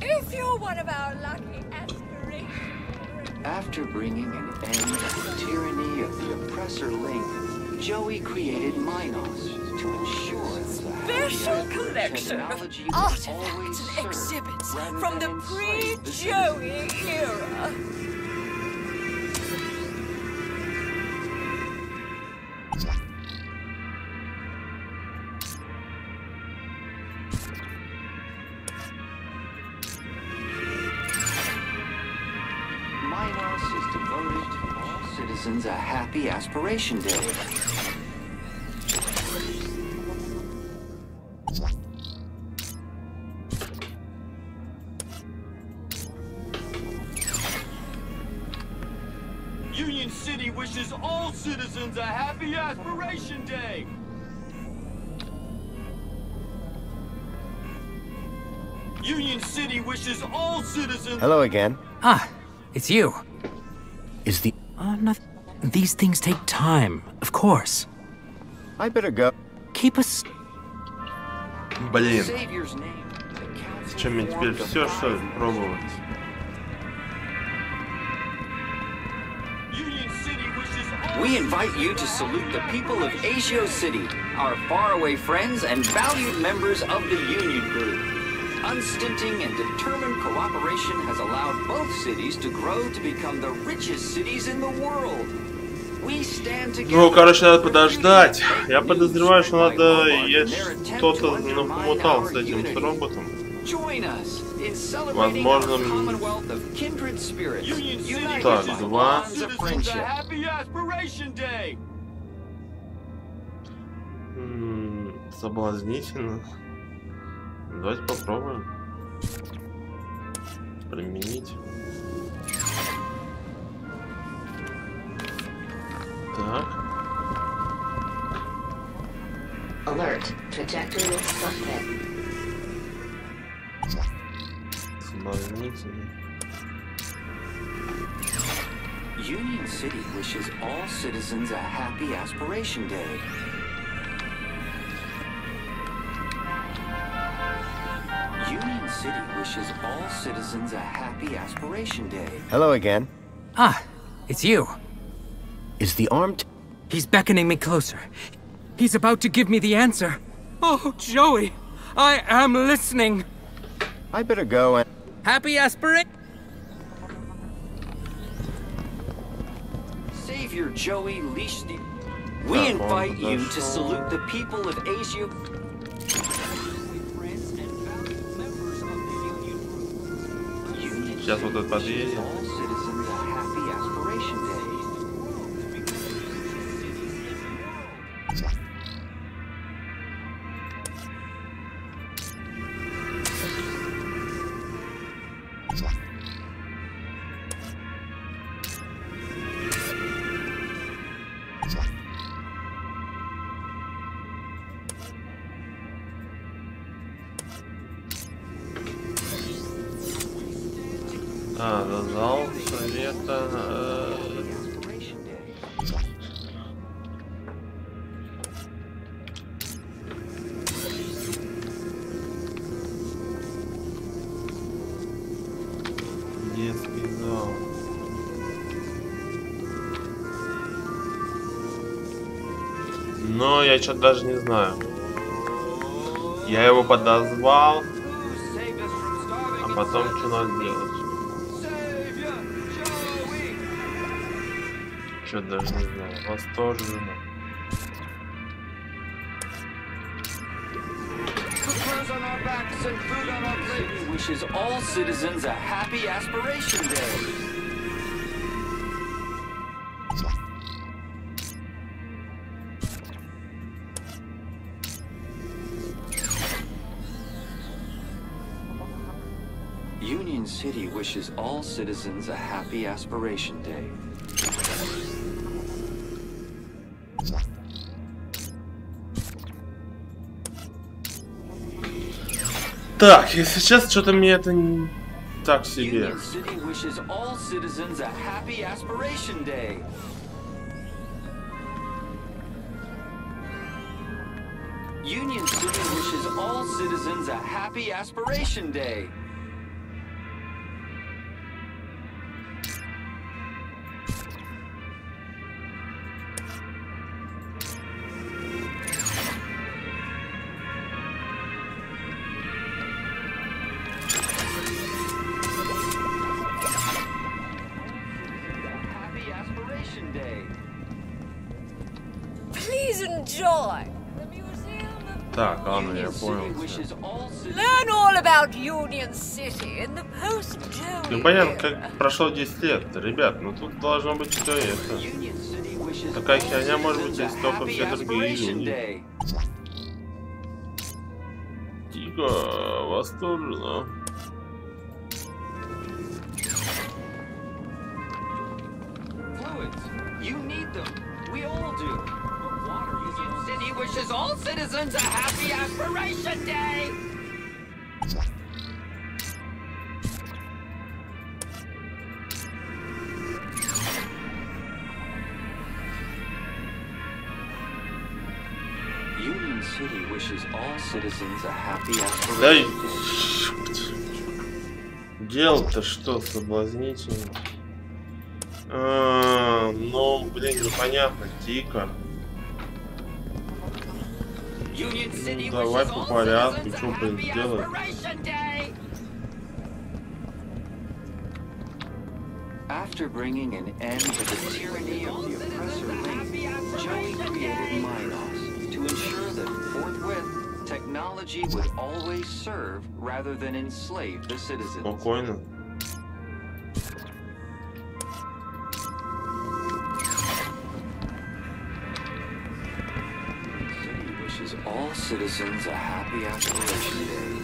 If you're one of our lucky aspirations... After bringing an end to the tyranny of the oppressor Link, Joey created Minos to ensure Special collection of artifacts and exhibits from the pre-Joey era. Minos is devoted to all citizens a happy Aspiration Day. Union City wishes all citizens a happy Aspiration Day! Union City wishes all citizens... Hello again. Ah, it's you. Is the... nothing. These things take time, of course. I better go. Keep us... Блин. Чем мне теперь все, что ли, пробовать? We invite you to salute the people of Asio City, our faraway friends and valued members of the Union Group. Unstinting and determined cooperation has allowed both cities to grow to become the richest cities in the world. Ну, короче, надо подождать. Я подозреваю, что надо... Кто-то напомутал с этим с роботом. Возможно... Так, 2. Соблазнительно. Давайте попробуем. Применить. Так. Alert. Trajectory suspect. Соблазнительно. Union City wishes all citizens a happy Aspiration Day. Union City wishes all citizens a happy Aspiration Day. Hello again. Ah, it's you. Is the armed... He's beckoning me closer. He's about to give me the answer. Oh, Joey, I am listening. I better go and... Happy Aspiration... Savior Joey leashed the... We invite you to salute the people of Asio... Сейчас вот это подъедет. Зал совета. Детский зал. Но я что-то даже не знаю. Я его подозвал, а потом что надо делать? Что-то даже не знаю. Восторженно. Wishes all citizens a happy Aspiration Day. Union City wishes all citizens a happy Aspiration Day. Так, если сейчас что-то мне это не так себе. Union City wishes all citizens a happy Aspiration Day. Union City wishes all citizens a happy Aspiration Day. Please enjoy. Так, ладно, я понял. Learn all about Union City in the post-Joey. Ну понятно, как прошло 10 лет, ребят, но тут должно быть все это. Такая херня может быть, если только все другие люди. Тихо, восторженно. You need them. We all do. But Water Union City wishes all citizens a happy Aspiration Day. Union City wishes all citizens a happy Aspiration Day. Дело-то что, соблазнительно? Ну, блин, непонятно, тика. Ну, давай по порядку, что, блин, делать? After bringing an end to the tyranny of the oppressor Link, Joey created Minos to ensure that forthwith, technology would always serve rather than enslave the citizens. Спокойно. Wishes all citizens a happy Aspiration Day.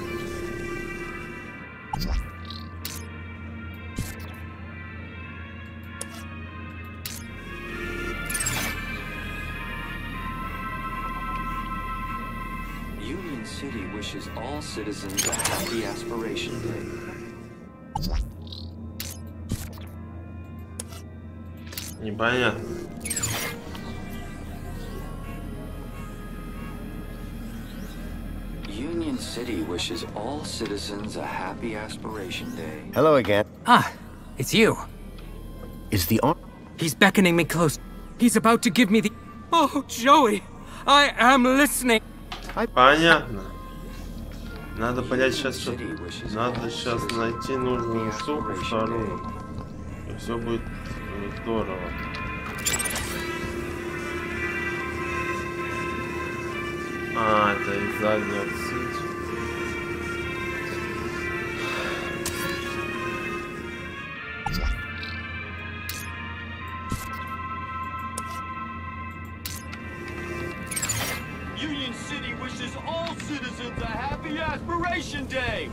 Union City wishes all citizens a happy Aspiration Day. Непонятно. Union City wishes all citizens a happy Aspiration Day. Hello again. Ah, it's you. Is the arm... He's beckoning me close. He's about to give me the... Oh, Joey, I am listening. Понятно. Надо, блядь, сейчас что-то... Надо сейчас найти нужную штуку вторую. И все будет здорово. А, это из задней отсылки. Union City wishes all citizens a happy Aspiration Day!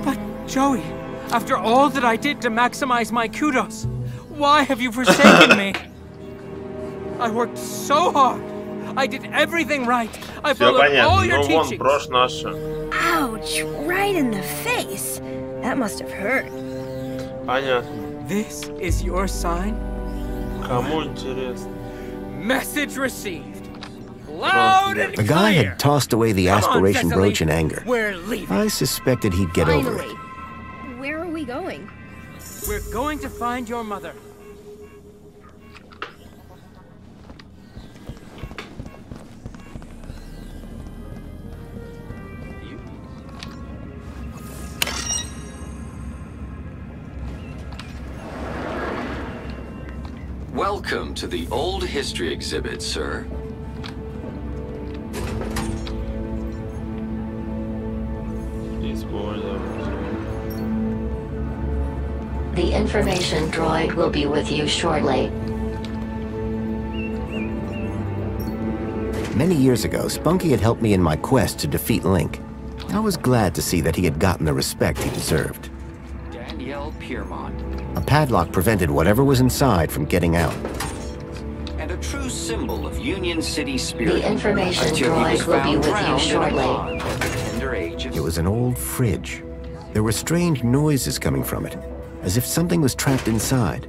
But, Joey, after all that I did to maximize my kudos, why have you forsaken me? I worked so hard. I did everything right. I followed all your teachings. Ouch! Right in the face. That must have hurt. Понятно. This is your sign? Кому интересно? Message received. Loud and The guy clear. had tossed away the aspiration Cecily. brooch in anger. We're leaving. I suspected he'd get over it. Where are we going? We're going to find your mother. Welcome to the Old History exhibit, sir. The information droid will be with you shortly. Many years ago, Spunky had helped me in my quest to defeat Link. I was glad to see that he had gotten the respect he deserved. Danielle Piermont. A padlock prevented whatever was inside from getting out. And a true symbol of Union City spirit. The information until he was droid will be found with you drowned in a shortly. pond at the tender age of... It was an old fridge. There were strange noises coming from it, as if something was trapped inside.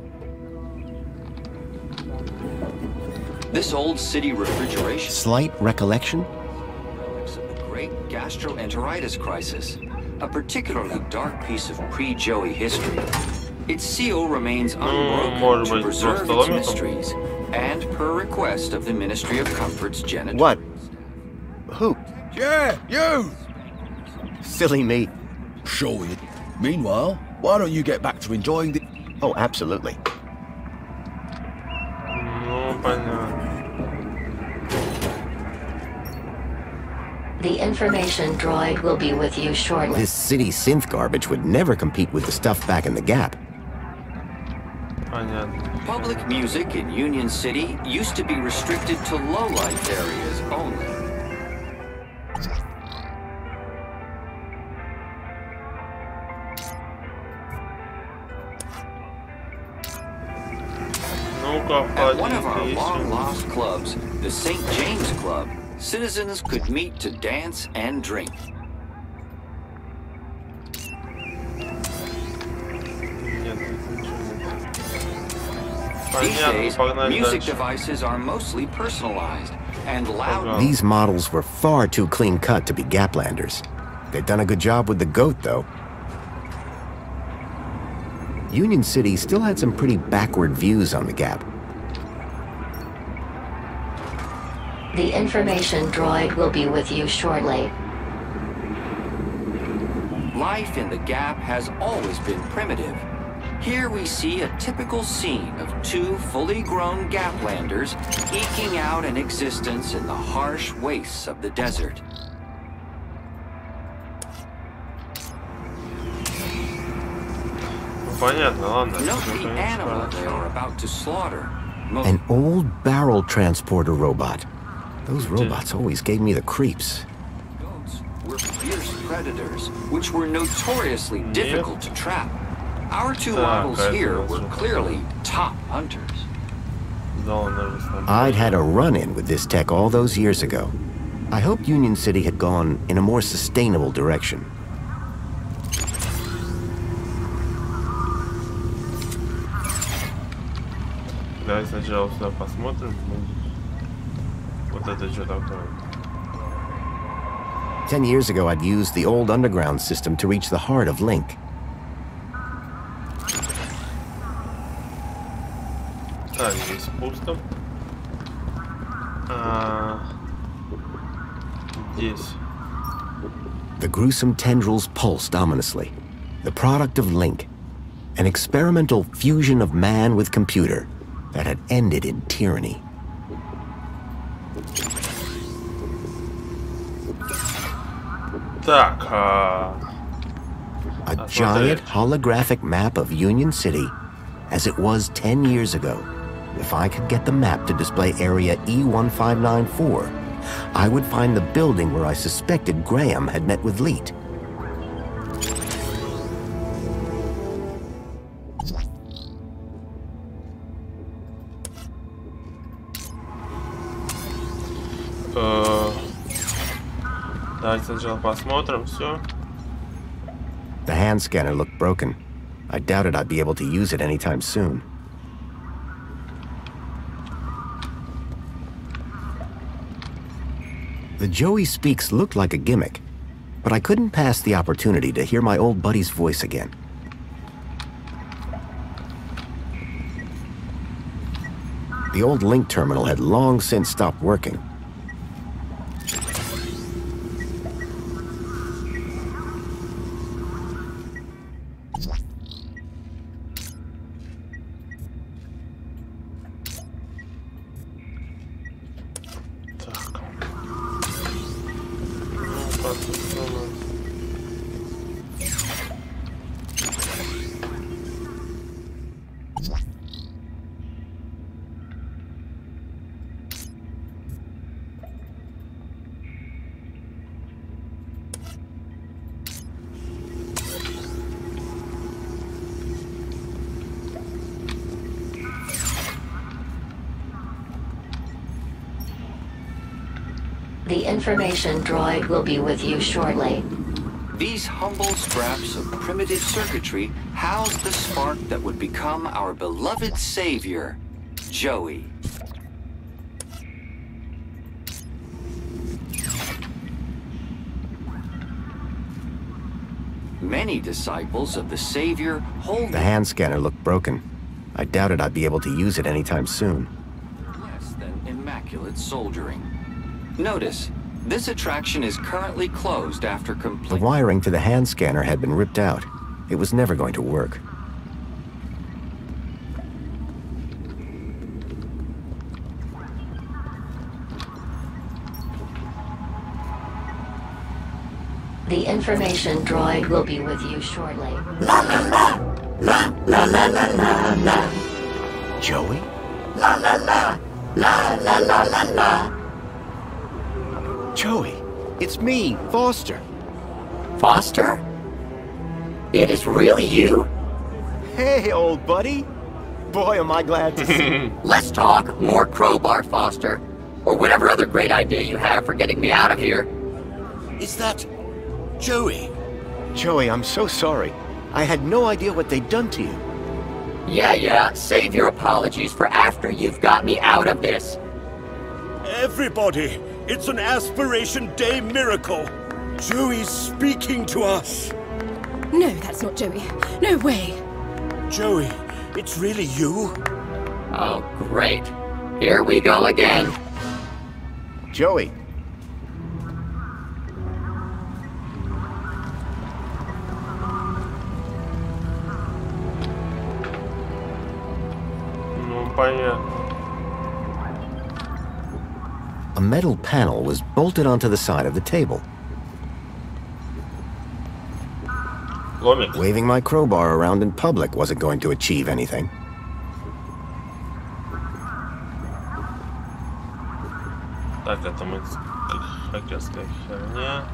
This old city refrigeration... Slight recollection? ...of the great gastroenteritis crisis, a particularly dark piece of pre-Joey history. Its seal remains unbroken to preserve its mysteries, and per request of the Ministry of Comfort's janitor. What? Who? Yeah, you! Silly me. Sure. Meanwhile, why don't you get back to enjoying the... Oh, absolutely. Ну, понятно. The information droid will be with you shortly. This city synth garbage would never compete with the stuff back in the Gap. Понятно. Public music in Union City used to be restricted to low-light areas only. At one of our long-lost clubs, the St. James Club, citizens could meet to dance and drink. These days, music devices are mostly personalized, and loud... These models were far too clean-cut to be Gaplanders. They'd done a good job with the goat, though. Union City still had some pretty backward views on the Gap. The information droid will be with you shortly. Life in the Gap has always been primitive. Here we see a typical scene of two fully grown Gaplanders eking out an existence in the harsh wastes of the desert. Note the animal they are about to slaughter. An old barrel transporter robot. Those robots always gave me the creeps. Goats were fierce predators, which were notoriously difficult to trap. Our two models here were clearly top hunters. I'd had a run-in with this tech all those years ago. I hoped Union City had gone in a more sustainable direction. Давай сначала сюда посмотрим. Вот это что такое? 10 years ago, I'd used the old underground system to reach the heart of Link. Так, здесь пусто. Здесь. The gruesome tendrils pulsed ominously. The product of Link. An experimental fusion of man with computer that had ended in tyranny. Так, a giant holographic map of Union City as it was 10 years ago. If I could get the map to display area E1594, I would find the building where I suspected Graham had met with Leet. Давайте сначала посмотрим все. The hand scanner looked broken. I doubted I'd be able to use it anytime soon. The Joey Speaks looked like a gimmick, but I couldn't pass the opportunity to hear my old buddy's voice again. The old Link terminal had long since stopped working. The information droid will be with you shortly. These humble scraps of primitive circuitry house the spark that would become our beloved savior, Joey. Many disciples of the Savior hold... The hand scanner looked broken. I doubted I'd be able to use it anytime soon. ...less than immaculate soldiering. Notice, this attraction is currently closed after The wiring to the hand scanner had been ripped out. It was never going to work. The information droid will be with you shortly. La la la! La la la la la la! Joey? La la la! La la la la la! Joey, it's me, Foster. Foster? It is really you? Hey, old buddy. Boy, am I glad to see. Let's talk more crowbar, Foster. Or whatever other great idea you have for getting me out of here. Is that Joey? Joey, I'm so sorry. I had no idea what they'd done to you. Yeah, save your apologies for after you've got me out of this. Everybody, it's an Aspiration Day miracle. Joey's speaking to us. No, that's not Joey. No way. Joey, it's really you? Oh, great. Here we go again. Joey. Ну, понятно. A metal panel was bolted onto the side of the table. Waving my crowbar around in public wasn't going to achieve anything. Так, это мы хакерская херня.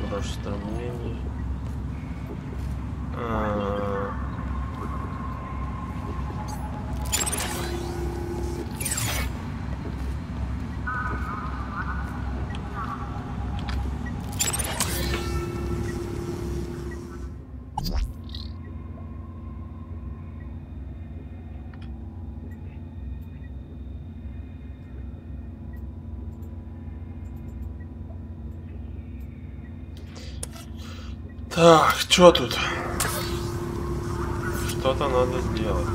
Расштормление. Так, что тут? Что-то надо сделать.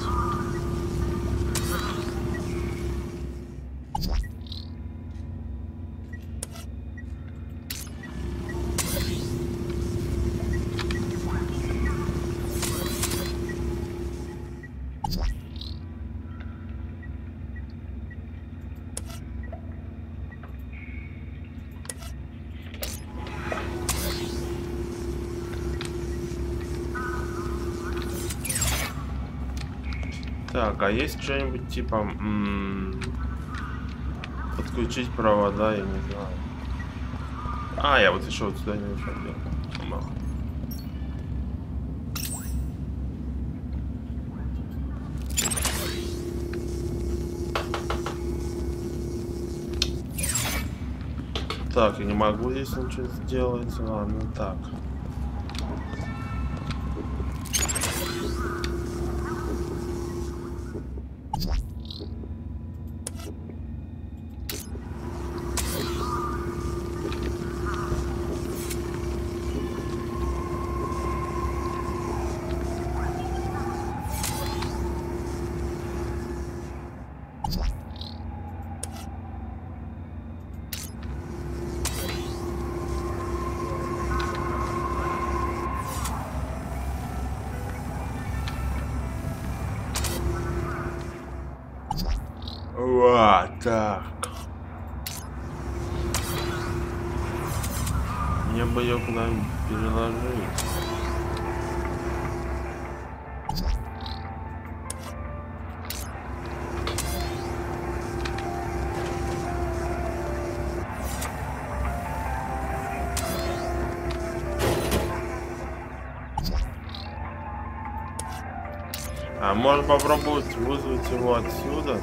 Так, а есть что-нибудь типа подключить провода, я не знаю. А, я вот еще вот сюда не ушел. Так, я не могу здесь ничего сделать. Ладно, так. Так. Мне бы ее куда-нибудь переложить. А можно попробовать вызвать его отсюда?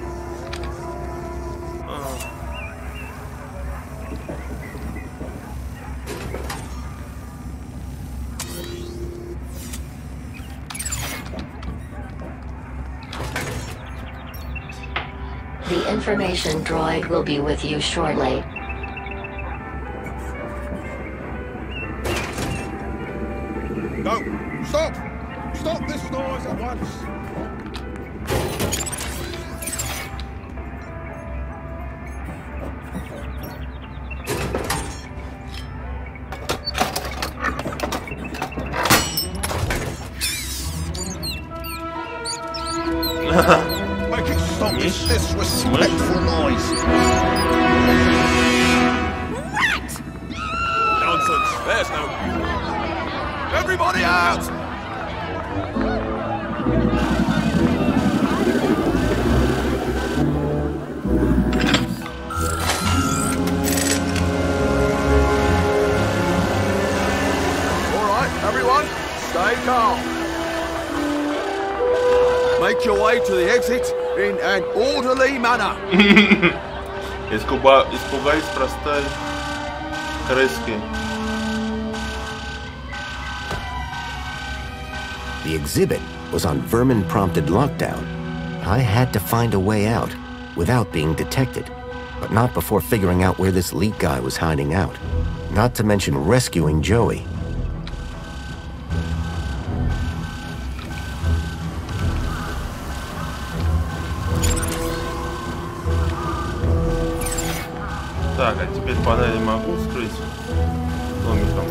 The information droid will be with you shortly. No! Stop! Stop this noise at once! Make it stop this disrespectful noise! Rat! Nonsense! There's no... Everybody out! Alright, everyone, stay calm. Make your way to the exit in an orderly manner. Испугались простой крыски. The exhibit was on vermin-prompted lockdown. I had to find a way out without being detected, but not before figuring out where this leak guy was hiding out. Not to mention rescuing Joey. Так, а теперь панели могу вскрыть домиком.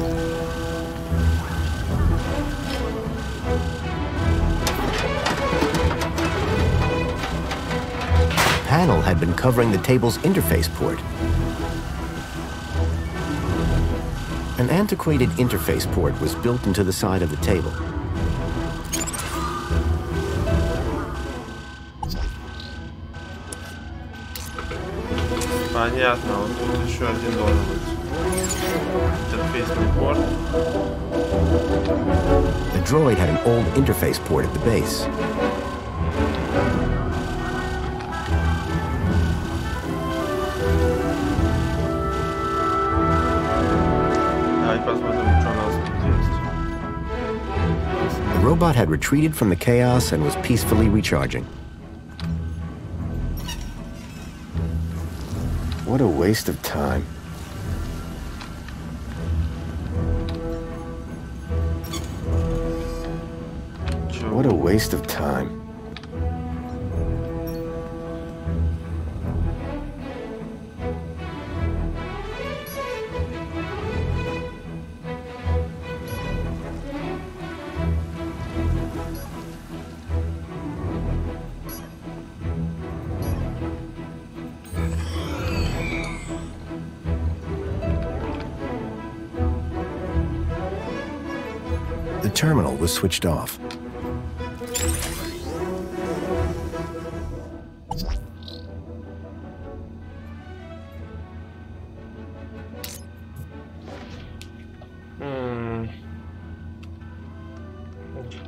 Panel had been covering the table's interface port. An antiquated interface port was built into the side of the table. Понятно, вот тут еще один должен быть. Интерфейсный порт. The droid had an old interface port at the base. The robot had retreated from the chaos and was peacefully recharging. What a waste of time. What a waste of time. The terminal was switched off.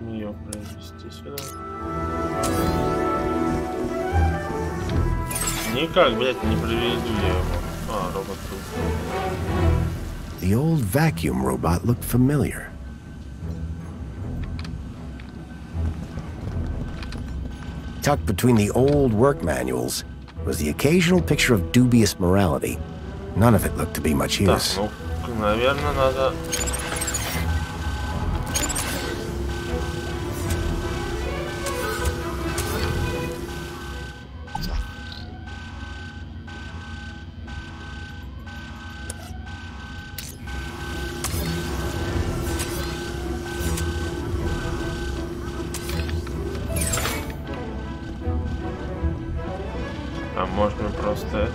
Ее провести сюда. Никак, блядь, не проведу я его. А, робот тут. The old vacuum robot looked familiar. Tucked between the old work manuals was the occasional picture of dubious morality. None of it looked to be much use. Так, ну, наверное, надо... А можно просто это?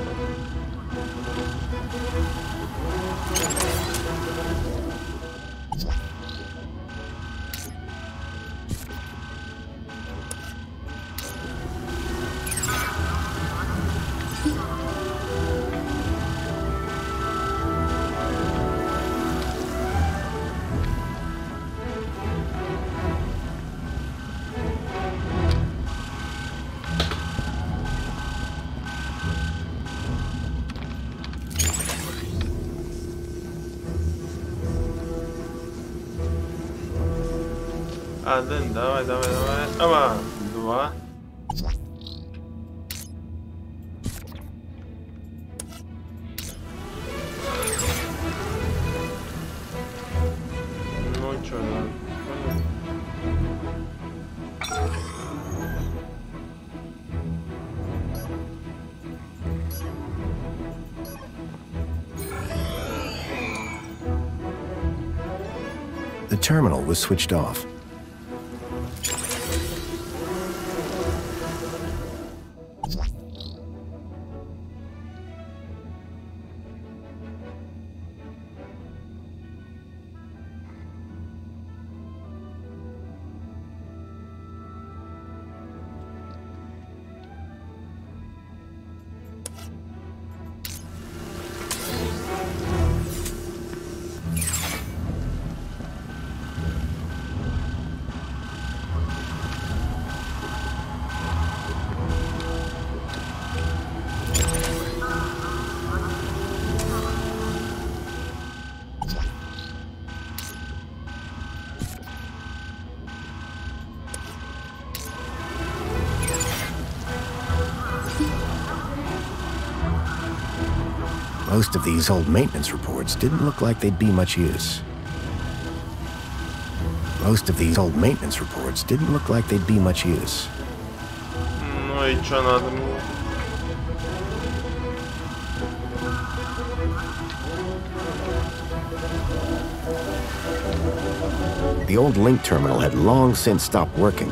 Один, давай. Оба, два. Ну чё, да. The terminal was switched off. Most of these old maintenance reports didn't look like they'd be much use. Most of these old maintenance reports didn't look like they'd be much use. Ну и чё надо мне? The old link terminal had long since stopped working.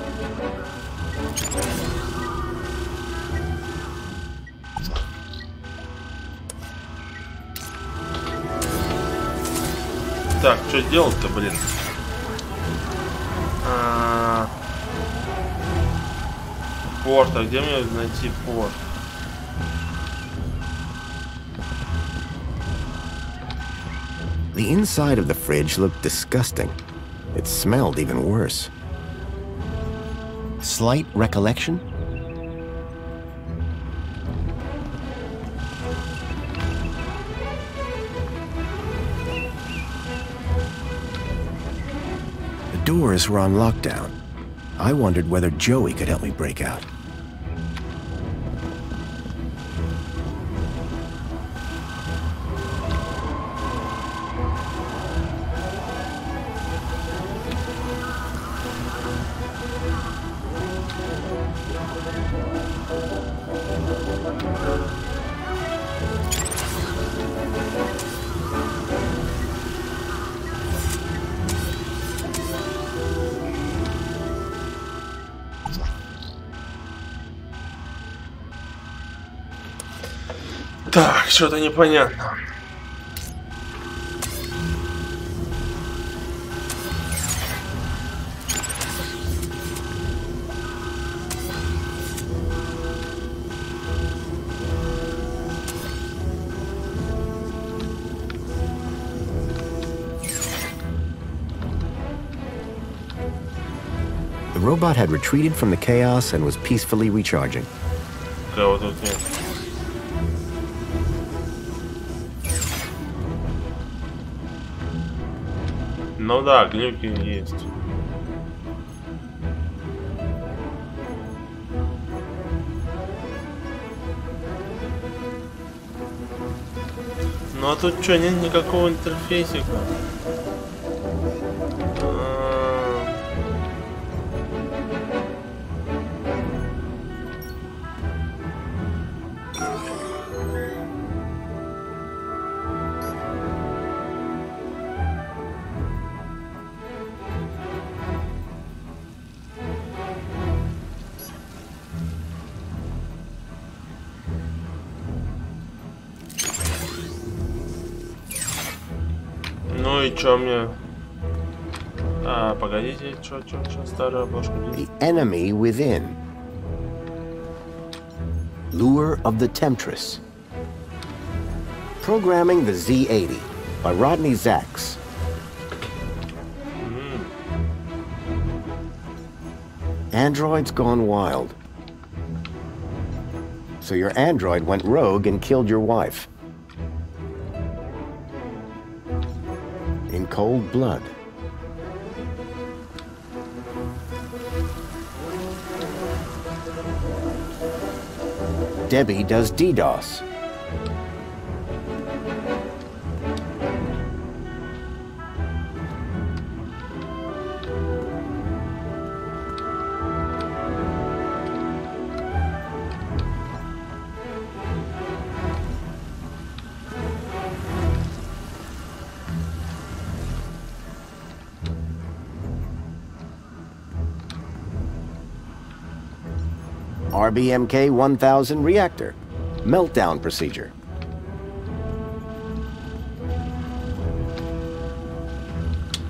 Так, что делать-то, блин? Порт, а где мне найти порт? The inside of the fridge looked disgusting. It smelled even worse. Slight recollection? The doors were on lockdown. I wondered whether Joey could help me break out. Так, что-то непонятно. The robot had retreated from the chaos and was peacefully recharging. Кого тут нет? Ну да, глюки есть. Ну а тут что, нет никакого интерфейсика? Ну и чё мне? Погодите, чё, старая обложка? The enemy within. Lure of the Temptress. Programming the Z80 by Rodney Zacks. Androids gone wild. So your android went rogue and killed your wife. In cold blood. Debbie does DDoS. RBMK 1000 reactor. Meltdown procedure.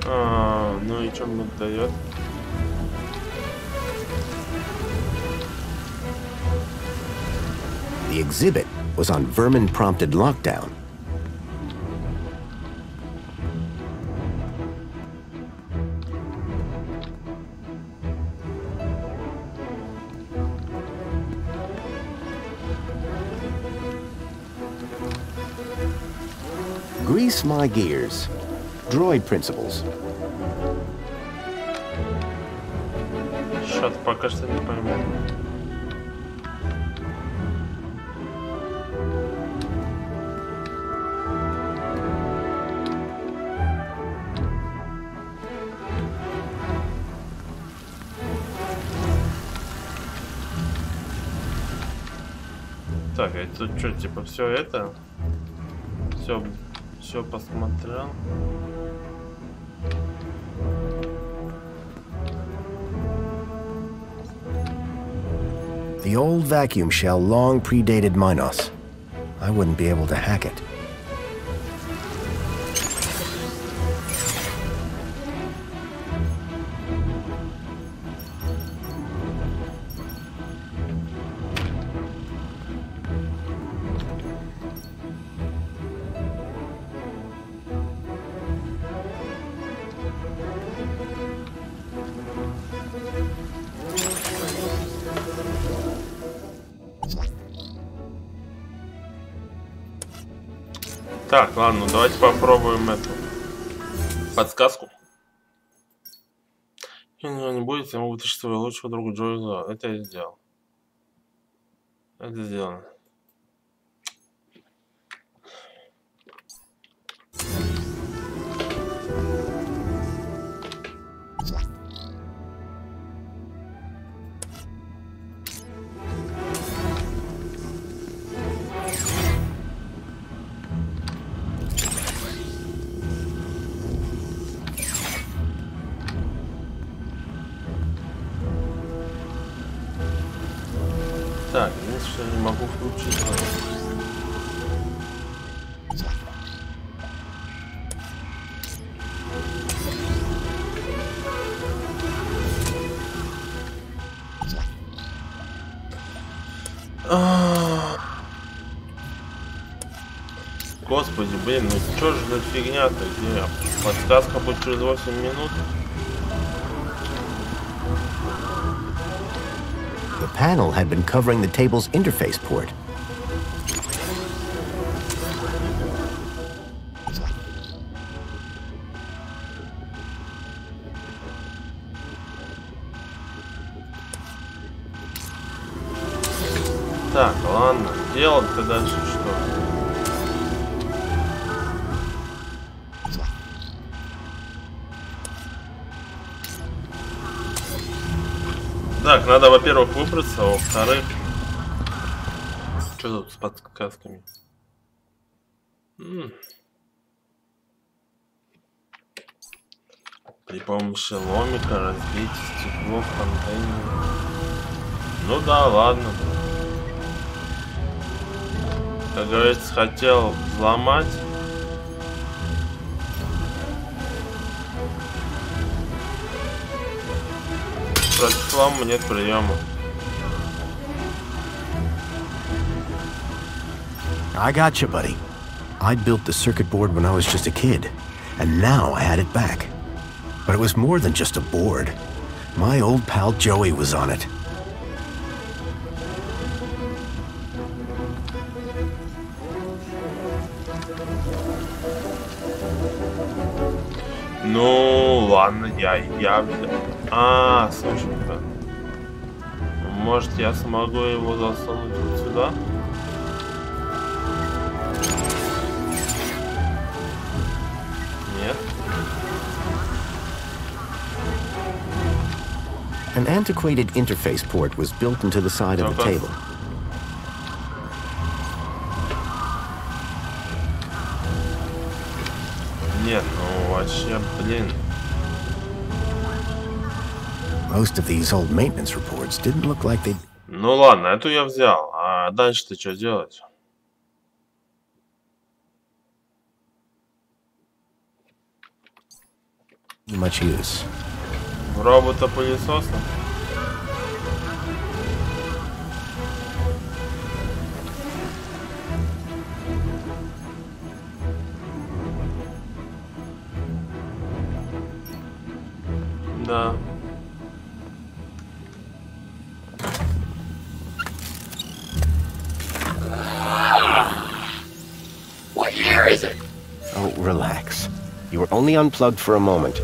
Ну и что мне дает? The exhibit was on vermin-prompted lockdown. Grease my gears. Droid principles. Что-то пока что не пойму. Так, я тут что, типа все это? Все посмотрел. The old vacuum shell long predated Minos. I wouldn't be able to hack it. Так, ладно, давайте попробуем эту подсказку. Не будет, я могу вытащить своего лучшего друга Джоэла. Это я сделал. Это сделано. Так, единственное, что не могу включить. Господи, блин, ну что же за фигня-то? Где подсказка будет через 8 минут? The panel had been covering the table's interface port. Так, ладно, делать-то дальше что? Так, надо, во-первых, выбраться, а во-вторых... Что тут с подсказками? При помощи ломика разбить стекло в контейнере. Ну да, ладно. Как говорится, хотел взломать. Против лома нет приема. I got you, buddy. I built the circuit board when I was just a kid, and now I had it back. But it was more than just a board. My old pal Joey was on it. Ну, ладно, я... А, слушай-ка. Может, я смогу его засунуть вот сюда? Нет. An antiquated interface port was built into the side of the table. Нет, ну вообще, блин. Most of these old maintenance reports didn't look like they... Ну ладно, эту я взял. А дальше-то что делать? Much use. Робота-пылесоса? Да. What year is it? Oh, relax. You were only unplugged for a moment.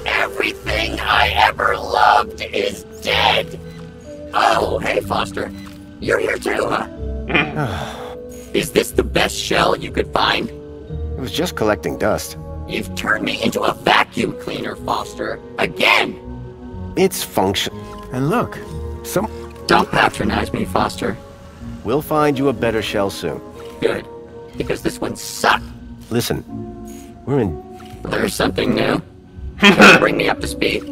Everything I ever loved is dead. Oh, hey, Foster. You're here too, huh? Is this the best shell you could find? It was just collecting dust. You've turned me into a vacuum cleaner, Foster. Again! It's function. And look, Don't patronize me, Foster. We'll find you a better shell soon. Good. Because this one sucked. Listen, we're in... There's something new. Can you bring me up to speed?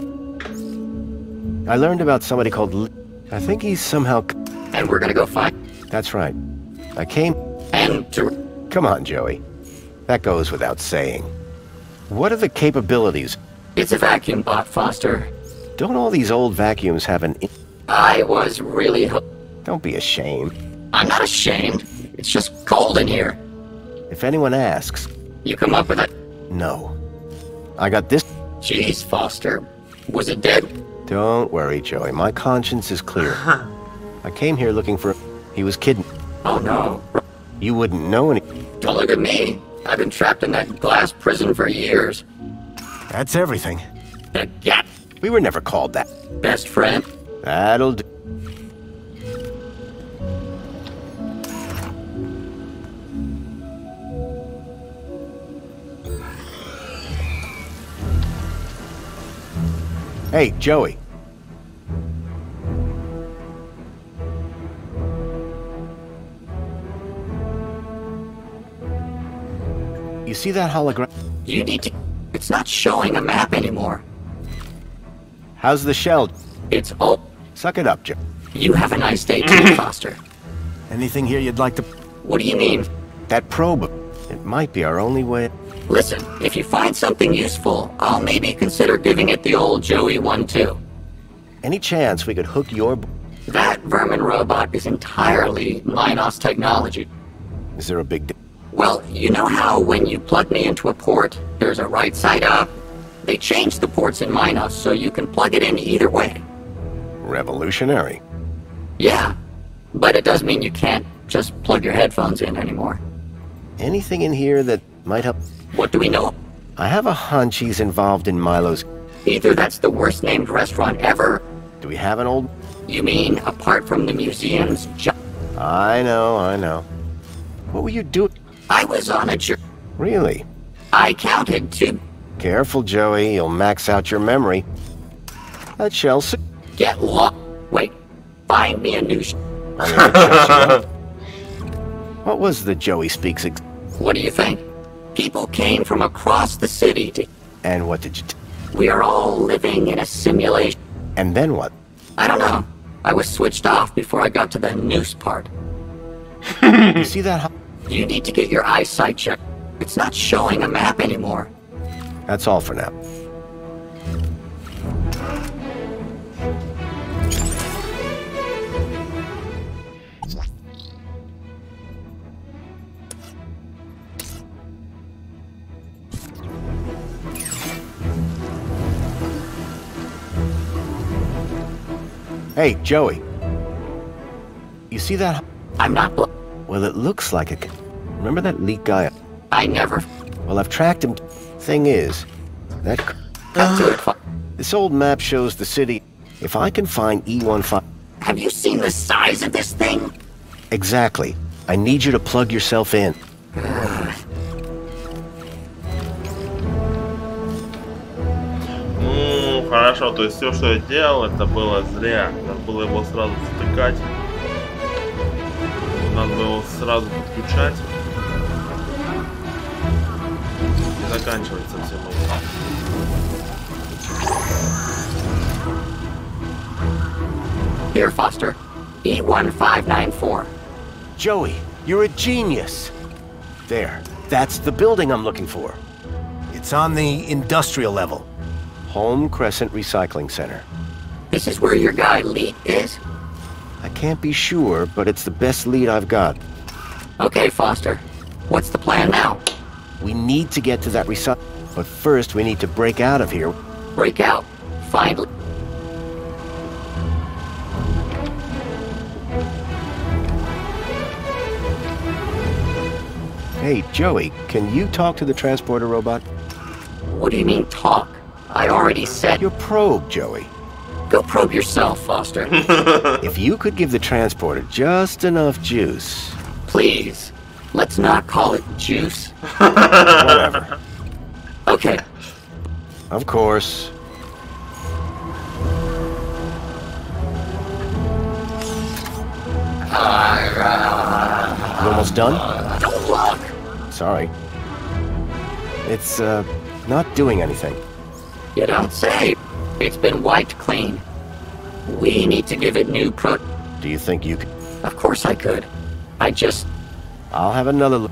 I learned about somebody called I think he's somehow... And we're gonna go find... That's right. I came... And to... Come on, Joey. That goes without saying. What are the capabilities? It's a vacuum bot, Foster. Don't all these old vacuums have an... I was really... Don't be ashamed. I'm not ashamed. It's just cold in here. If anyone asks... You come up with it? No. I got this... Jeez, Foster. Was it dead? Don't worry, Joey. My conscience is clear. I came here looking for... He was kidnapped. Oh, no. You wouldn't know any... Don't look at me. I've been trapped in that glass prison for years. That's everything. Yeah. We were never called that. Best friend? That'll do. Hey, Joey. You see that hologram? You need to... It's not showing a map anymore. How's the shell? It's all... Suck it up, Joe. You have a nice day too, Foster. Anything here you'd like to... What do you mean? That probe. It might be our only way... Listen, if you find something useful, I'll maybe consider giving it the old Joey one too. Any chance we could hook your... That vermin robot is entirely Minos technology. Is there a big... Well, you know how when you plug me into a port, there's a right side up? They changed the ports in Minos so you can plug it in either way. Revolutionary. Yeah, but it does mean you can't just plug your headphones in anymore. Anything in here that might help? What do we know? I have a hunch he's involved in Milo's... Either that's the worst named restaurant ever... Do we have an old... You mean, apart from the museum's... I know. What were you doing? I was on a journey. Really? I counted to... Careful, Joey. You'll max out your memory. That shell's... Get lost. Wait. Find me a new... What was the Joey Speaks... What do you think? People came from across the city to... And what did you... We are all living in a simulation. And then what? I don't know. I was switched off before I got to the noose part. You see that... You need to get your eyesight checked. It's not showing a map anymore. That's all for now. Hey, Joey. You see that? I'm not... Well, it looks like a... Remember that leak guy? I never... Well, I've tracked him. Thing is, that... This old map shows the city. If I can find E15... Have you seen the size of this thing? Exactly. I need you to plug yourself in. Ну, хорошо, то есть все, что я делал, это было зря. Надо было его сразу втыкать. Надо было его сразу подключать. И заканчивать совсем это. Here, Foster. E1594. Joey, you're a genius. There. That's the building I'm looking for. It's on the industrial level. Home Crescent Recycling Center. This is where your guy Lee is? I can't be sure, but it's the best lead I've got. Okay, Foster. What's the plan now? We need to get to that recycle. But first, we need to break out of here. Break out? Finally. Hey, Joey, can you talk to the transporter robot? What do you mean, talk? I already said... Your probe, Joey. Go probe yourself, Foster. If you could give the transporter just enough juice... Please, let's not call it juice. Whatever. Okay. Of course. You almost done? Don't look! Sorry. It's, not doing anything. You don't say. It's been wiped clean. We need to give it new pro... Do you think you could? Of course I could. I just... I'll have another look.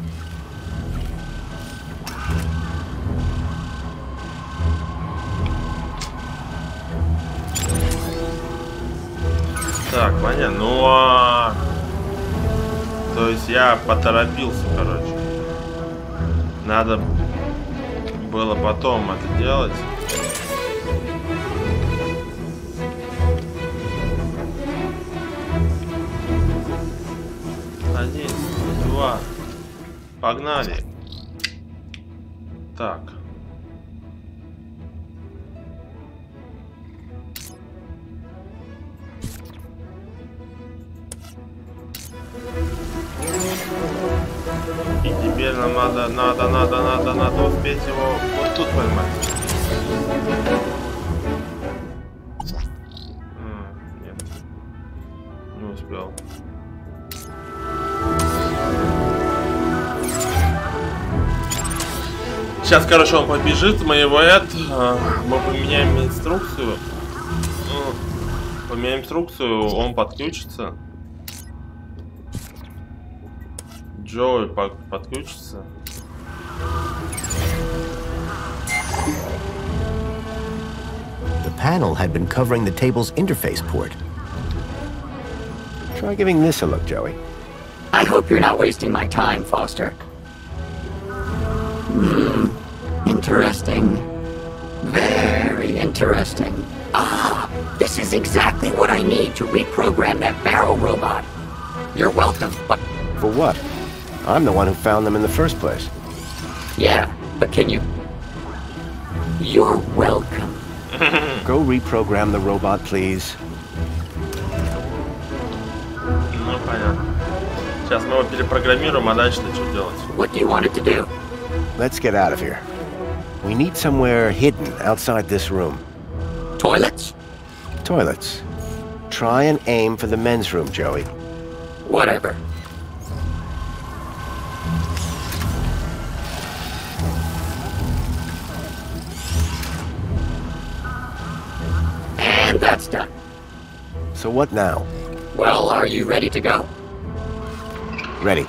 Так, понятно. Ну, то есть я поторопился, короче. Надо было потом это делать. Один, два. Погнали. Так. И теперь нам надо успеть его вот тут поймать. Нет. Не успел. Сейчас, короче, он побежит, мы его мы поменяем инструкцию. Поменяем инструкцию, он подключится. Джоуи подключится. The panel had been covering the table's interface port. Try giving this a look, Joey. I hope you're not wasting my time, Foster. Interesting. Very interesting. Ah, this is exactly what I need to reprogram that barrel robot. You're welcome, but... For what? I'm the one who found them in the first place. Yeah, but can you... You're welcome. Go reprogram the robot, please. Ну, понятно. Сейчас мы его перепрограммируем, а дальше что делать? What do you want it to do? Let's get out of here. We need somewhere hidden outside this room. Toilets? Toilets. Try and aim for the men's room, Joey. Whatever. And that's done. So what now? Well, are you ready to go? Ready.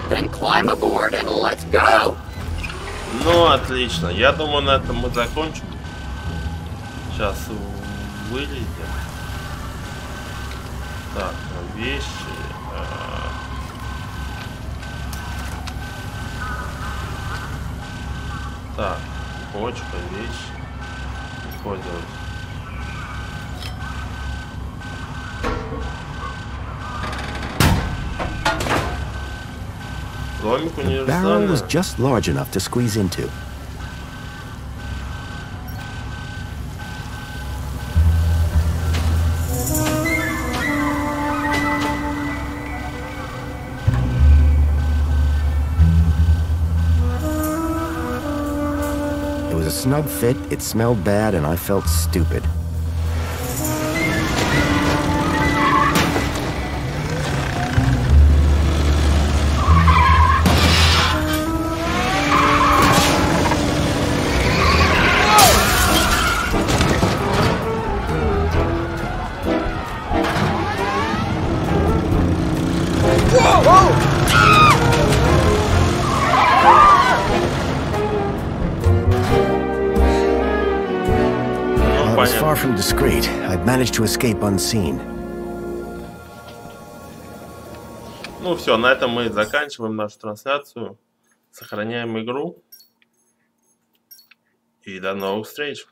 Then climb aboard and let's go. Ну, отлично. Я думаю, на этом мы закончим. Сейчас вылезем. Так, вещи. Так, почка, вещи. Использовать. The barrel was just large enough to squeeze into. It was a snug fit, it smelled bad, and I felt stupid. I was far from discreet. I'd managed to escape unseen. Ну все, на этом мы заканчиваем нашу трансляцию. Сохраняем игру. И до новых встреч.